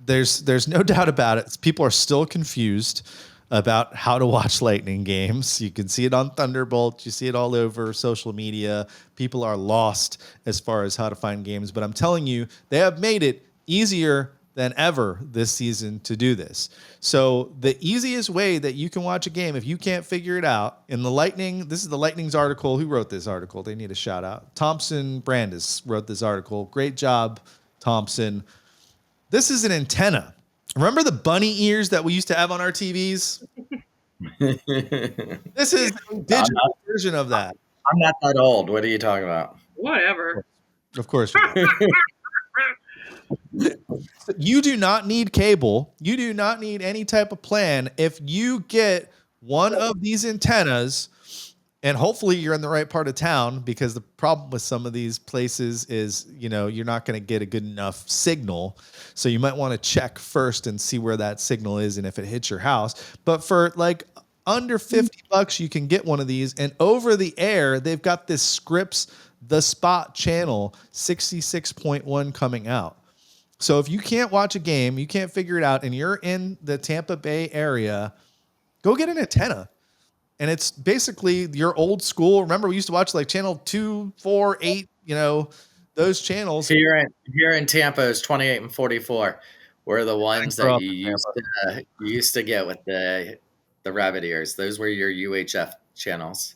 There's no doubt about it. People are still confused. about how to watch Lightning games. You can see it on Thunderbolt. You see it all over social media. People are lost as far as how to find games, but I'm telling you, they have made it easier than ever this season to do this. So the easiest way that you can watch a game, if you can't figure it out, in the Lightning, this is the Lightning's article. Who wrote this article? They need a shout out. Thompson Brandis wrote this article. Great job, Thompson. This is an antenna. Remember the bunny ears that we used to have on our TVs? This is a digital version of that. I'm not that old. What are you talking about? Whatever. Of course. You do not need cable. You do not need any type of plan. If you get one of these antennas, and hopefully you're in the right part of town, because the problem with some of these places is, you're not going to get a good enough signal. So you might want to check first and see where that signal is and if it hits your house. But for like under $50, you can get one of these. And over the air, they've got this Scripps The Spot channel 66.1 coming out. So if you can't watch a game, you can't figure it out, and you're in the Tampa Bay area, go get an antenna. And it's basically your old school. Remember, we used to watch like channel 2, 4, 8, those channels. Here in Tampa is 28 and 44. We're the ones that you used to get with the rabbit ears. Those were your UHF channels.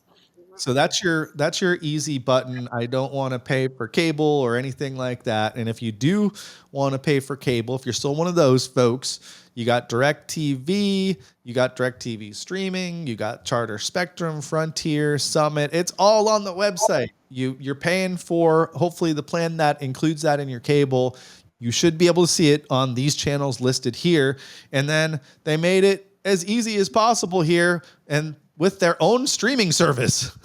So that's your easy button. I don't want to pay for cable or anything like that. And if you do want to pay for cable, if you're still one of those folks, you got DirecTV, you got DirecTV streaming, you got Charter Spectrum, Frontier, Summit. It's all on the website. You're paying for hopefully the plan that includes that in your cable. You should be able to see it on these channels listed here. And then they made it as easy as possible here and with their own streaming service.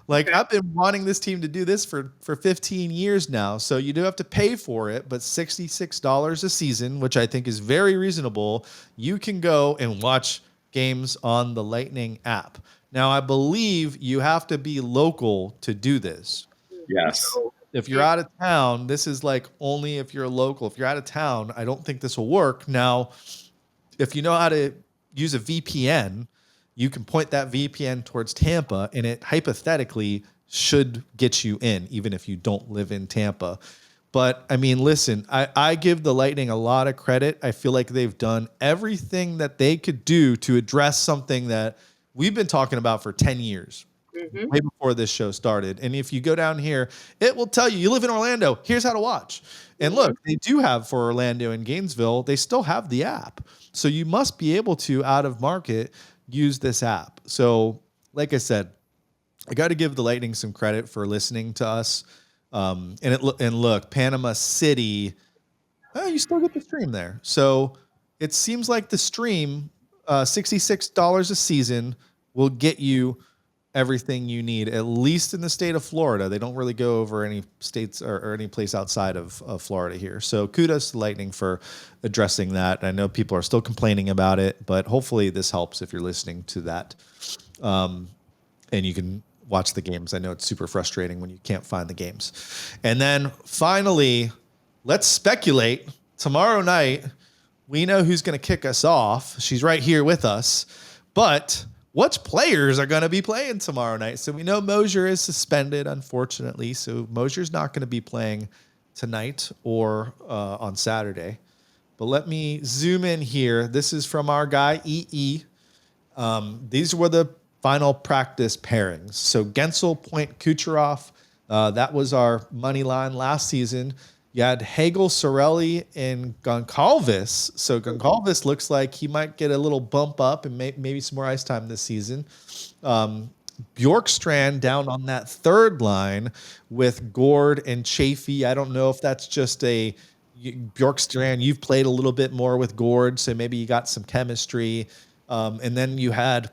Like, I've been wanting this team to do this for 15 years now. So you do have to pay for it, but $66 a season, which I think is very reasonable. You can go and watch games on the Lightning app. Now, I believe you have to be local to do this. Yes. So if you're out of town, this is like only if you're local. If you're out of town, I don't think this will work. Now, if you know how to use a VPN, you can point that VPN towards Tampa, and it hypothetically should get you in, even if you don't live in Tampa. But, I mean, listen, I give the Lightning a lot of credit. I feel like they've done everything that they could do to address something that we've been talking about for 10 years, way before this show started. And if you go down here, it will tell you live in Orlando, here's how to watch. And look, they do have for Orlando and Gainesville, they still have the app. So you must be able to, out of market, use this app. So, like I said, I got to give the Lightning some credit for listening to us. And look, Panama City, you still get the stream there. So it seems like the stream, $66 a season, will get you everything you need, at least in the state of Florida. They don't really go over any states or any place outside of Florida here. So kudos to Lightning for addressing that. I know people are still complaining about it, but hopefully this helps if you're listening to that. And you can watch the games. I know it's super frustrating when you can't find the games. And then finally, let's speculate. Tomorrow night, we know who's going to kick us off. She's right here with us. But which players are going to be playing tomorrow night? So we know Mosier is suspended, unfortunately. So Mosier's not going to be playing tonight or on Saturday. But let me zoom in here. This is from our guy, EE. These were the final practice pairings. So Gensel, Point, Kucherov. That was our money line last season. You had Hagel, Sorelli, and Goncalves. So Goncalves looks like he might get a little bump up and maybe some more ice time this season. Bjorkstrand down on that third line with Gord and Chafee. I don't know if that's just a Bjorkstrand. You've played a little bit more with Gord, so maybe you got some chemistry. And then you had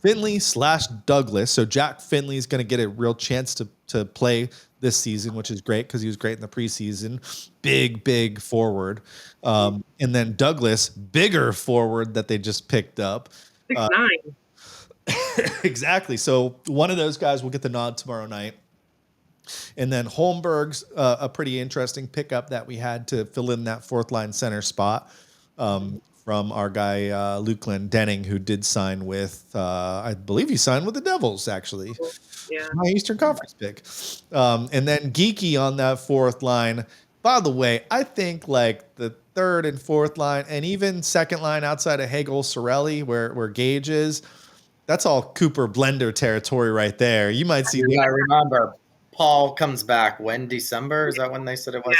Finley/Douglas. So Jack Finley is going to get a real chance to play this season, which is great because he was great in the preseason. Big forward. And then Douglas, bigger forward that they just picked up. 6'9". Exactly. So one of those guys will get the nod tomorrow night. And then Holmberg's a pretty interesting pickup that we had to fill in that fourth line center spot from our guy Luke Glendenning, who did sign with, I believe he signed with the Devils, actually. Yeah. My Eastern Conference pick. And then Geeky on that fourth line. By the way, I think like the third and fourth line, and even second line outside of Hagel, Sorelli, where Gage is, that's all Cooper Blender territory right there. You might see. I remember Paul comes back when December. Is that when they said it was?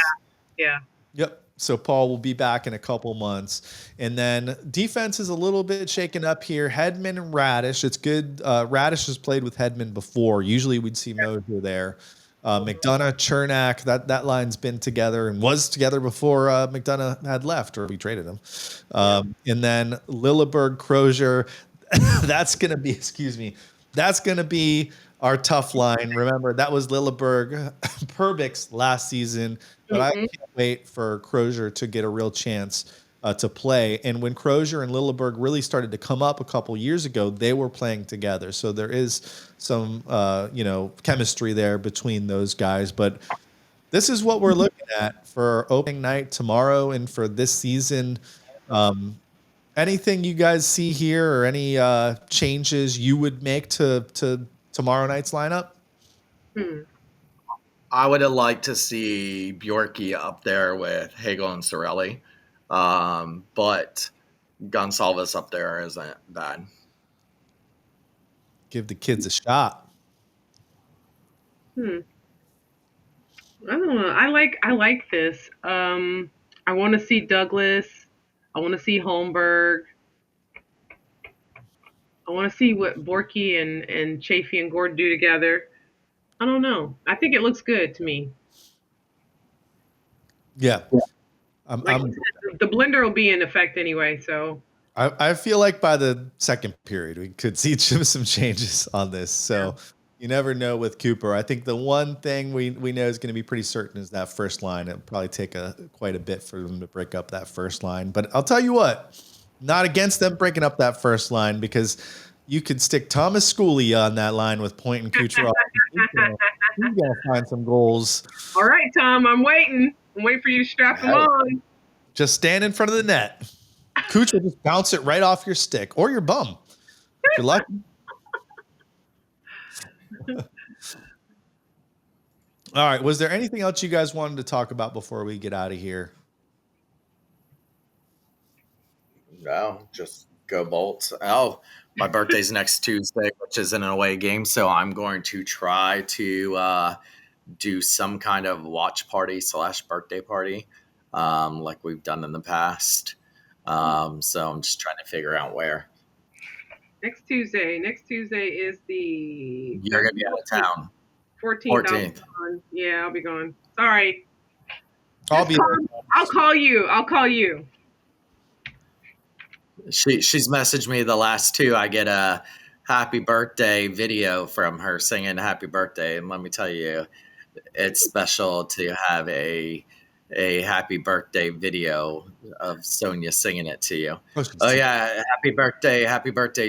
Yeah. Yep. So Paul will be back in a couple months. And then defense is a little bit shaken up here. Hedman and Radish. It's good. Radish has played with Hedman before. Usually we'd see Mojo there. McDonough, Chernak, that line's been together and was together before McDonough had left or we traded him. And then Lilleberg, Crozier. That's going to be our tough line. Remember, that was Lilleberg, Perbix last season. But I can't wait for Crozier to get a real chance to play. And when Crozier and Lilleberg really started to come up a couple years ago, they were playing together. So there is some, chemistry there between those guys. But this is what we're looking at for opening night tomorrow and for this season. Anything you guys see here or any changes you would make to tomorrow night's lineup? I would have liked to see Bjorky up there with Hagel and Sorelli, but Gonsalves up there isn't bad. Give the kids a shot. I don't know. I like this. I want to see Douglas. I want to see Holmberg. I want to see what Borky and Chafee and Gordon do together. I don't know. I think it looks good to me. Yeah. The blender will be in effect anyway, so. I feel like by the second period, we could see some changes on this. So you never know with Cooper. I think the one thing we know is going to be pretty certain is that first line. It'll probably take quite a bit for them to break up that first line. But I'll tell you what, not against them breaking up that first line because you could stick Thomas Schooley on that line with Point and Kucherov. He's going to find some goals. All right, Tom, I'm waiting. I'm waiting for you to strap him on. Just stand in front of the net. Kuch will just bounce it right off your stick or your bum. Good luck. All right. Was there anything else you guys wanted to talk about before we get out of here? No, just go Bolts. Oh, my birthday's next Tuesday, which is an away game. So I'm going to try to do some kind of watch party / birthday party like we've done in the past. So I'm just trying to figure out where. Next Tuesday is the... You're going to be out of town. 14th. Yeah, I'll be gone. Sorry. I'll call you. She's messaged me the last two. I get a happy birthday video from her singing happy birthday. And let me tell you, it's special to have a happy birthday video of Sonya singing it to you. Oh yeah. Happy birthday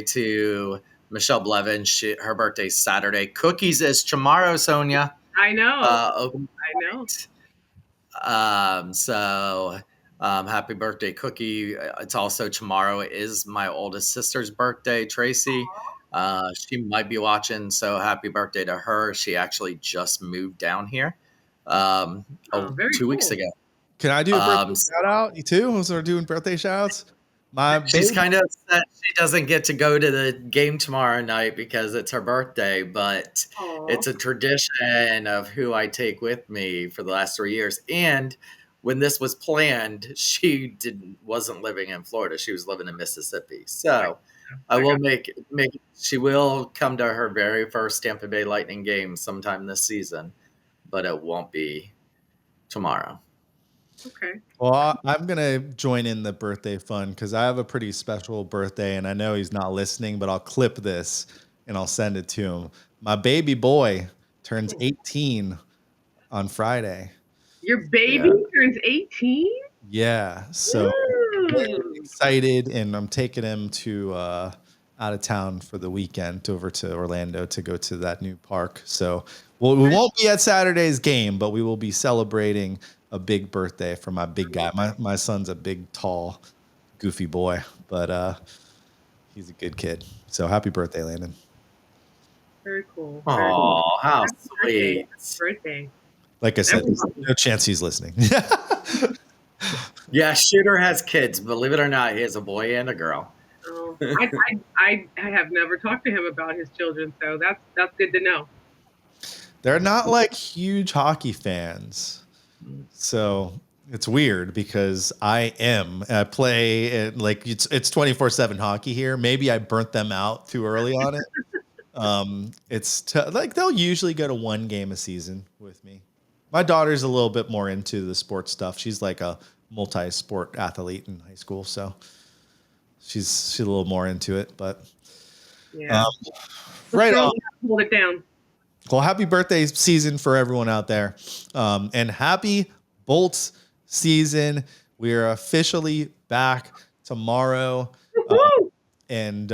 to Michelle Blevin. Her birthday's Saturday. Cookies is tomorrow, Sonya. I know. I know. So happy birthday, Cookie. It's also tomorrow is my oldest sister's birthday, Tracy. She might be watching, so happy birthday to her. She actually just moved down here 2 weeks ago. Can I do a birthday shout out? You too? Was there doing birthday shout outs? She's kind of upset she doesn't get to go to the game tomorrow night because it's her birthday, but it's a tradition of who I take with me for the last 3 years. And when this was planned, she wasn't living in Florida. She was living in Mississippi. So I will she will come to her very first Tampa Bay Lightning game sometime this season, but it won't be tomorrow. Okay. Well, I'm going to join in the birthday fun because I have a pretty special birthday, and I know he's not listening, but I'll clip this and I'll send it to him. My baby boy turns 18 on Friday. Your baby turns 18? Yeah. So I'm excited, and I'm taking him to out of town for the weekend over to Orlando to go to that new park. So we won't be at Saturday's game, but we will be celebrating a big birthday for my big guy. My son's a big, tall goofy boy, but he's a good kid. So happy birthday, Landon. Very cool. Oh, how Happy birthday. sweet. Happy birthday. Like I said, Everybody. no chance he's listening. Yeah, Shooter has kids. Believe it or not, he has a boy and a girl. Oh, I have never talked to him about his children, so that's good to know. They're not like huge hockey fans. So it's weird because I play like it's 24/7 hockey here. Maybe I burnt them out too early on it. It's like they'll usually go to one game a season with me. My daughter's a little bit more into the sports stuff. She's like a multi-sport athlete in high school, so she's a little more into it. But Yeah. Right on. Hold it down. Well, happy birthday season for everyone out there. And happy Bolts season. We are officially back tomorrow. And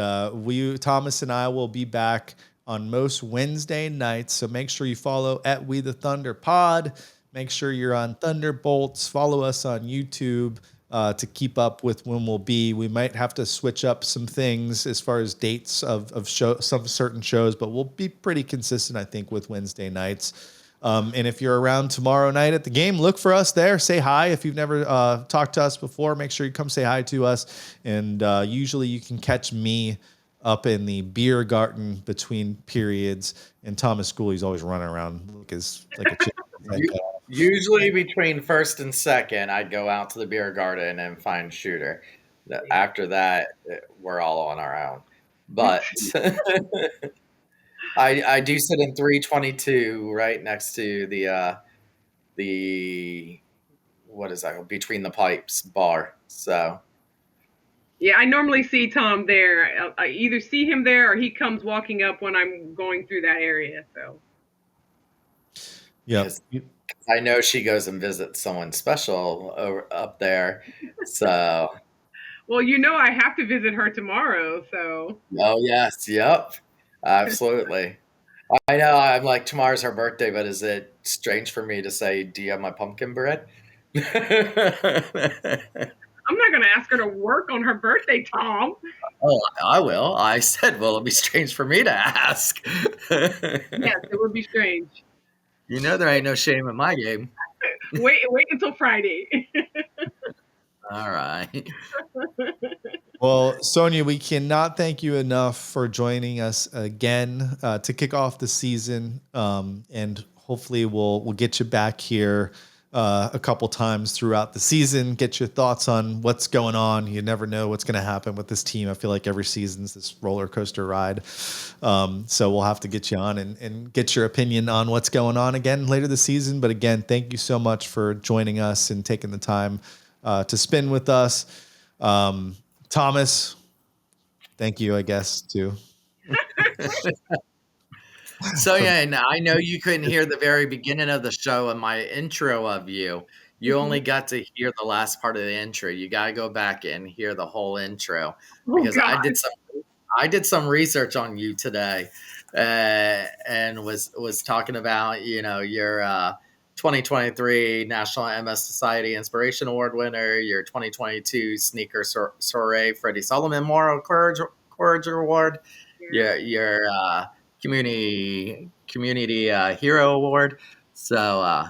Thomas and I will be back on most Wednesday nights. So make sure you follow at We the Thunder Pod. Make sure you're on Thunderbolts. Follow us on YouTube to keep up with when we'll be. We might have to switch up some things as far as dates of some certain shows, but we'll be pretty consistent, I think, with Wednesday nights. And if you're around tomorrow night at the game, look for us there. Say hi. If you've never talked to us before, make sure you come say hi to us. And usually you can catch me up in the beer garden between periods. And Thomas Schooley's always running around like a chicken. Usually between first and second, I'd go out to the beer garden and find Shooter. After that, we're all on our own. But I do sit in 322 right next to the what is that? Between the Pipes bar. So yeah, I normally see Tom there. I either see him there or he comes walking up when I'm going through that area. So yeah, I know she goes and visits someone special up there. So well, I have to visit her tomorrow. So oh yes, yep, absolutely. I know. I'm like, tomorrow's her birthday, but is it strange for me to say, "Do you have my pumpkin bread?" I'm not going to ask her to work on her birthday, Tom. Oh, I will. I said, well, it'll be strange for me to ask. Yes, it would be strange. You know there ain't no shame in my game. Wait until Friday. All right. Well, Sonya, we cannot thank you enough for joining us again to kick off the season, and hopefully we'll get you back here a couple times throughout the season. Get your thoughts on what's going on. You never know what's going to happen with this team. I feel like every season's this roller coaster ride, so we'll have to get you on and get your opinion on what's going on again later this season. But again, thank you so much for joining us and taking the time to spend with us. Thomas, thank you, I guess, too. So, yeah, and I know you couldn't hear the very beginning of the show and my intro of you. You only got to hear the last part of the intro. You got to go back and hear the whole intro because I did some research on you today and was talking about, your 2023 National MS Society Inspiration Award winner, your 2022 Sneaker Soiree Freddie Solomon Moral Courage Award, your Community Hero Award. So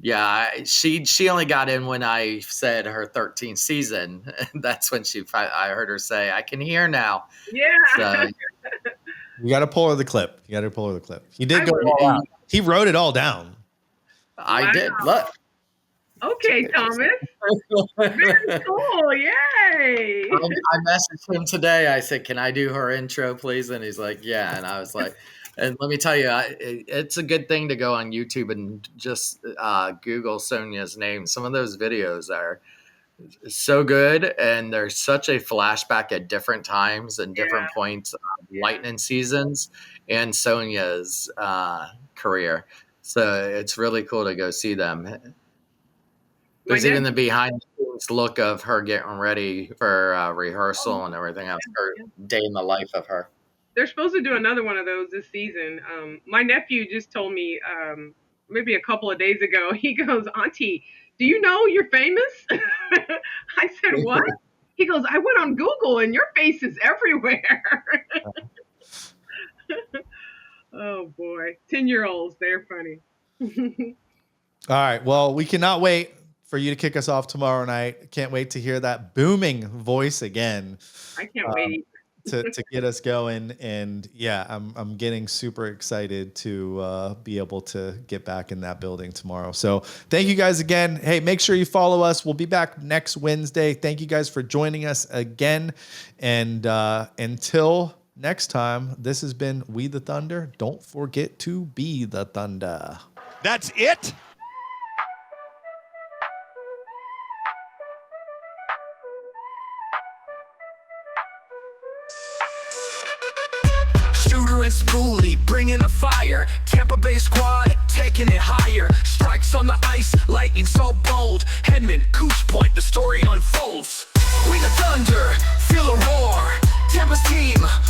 yeah, she only got in when I said her 13th season. That's when I heard her say, "I can hear now." Yeah. So you got to pull her the clip. He did he wrote it all down. I did. Look. Okay, Thomas. Very cool. Yay. I messaged him today. I said, "Can I do her intro, please?" And he's like, "Yeah." And I was like, and let me tell you, it's a good thing to go on YouTube and just Google Sonya's name. Some of those videos are so good, and there's such a flashback at different times and different points of Lightning seasons and Sonya's career. So it's really cool to go see them. There's even the behind the scenes look of her getting ready for rehearsal and everything else, her day in the life of her. They're supposed to do another one of those this season. My nephew just told me maybe a couple of days ago, he goes, "Auntie, do you know you're famous?" I said, "What?" He goes, I went on Google and your face is everywhere. Oh boy. 10-year-olds, they're funny. All right. Well, we cannot wait for you to kick us off tomorrow night. Can't wait to hear that booming voice again. I can't wait. to get us going. And yeah, I'm getting super excited to be able to get back in that building tomorrow. So thank you guys again. Hey, make sure you follow us. We'll be back next Wednesday. Thank you guys for joining us again. And until next time, this has been We the Thunder. Don't forget to be the Thunder. That's it? Shooter and Spoolie bringing the fire. Tampa Bay squad taking it higher. Strikes on the ice, lightning so bold. Hedman, Cooch Point, the story unfolds. We the Thunder, feel a roar. Tampa's team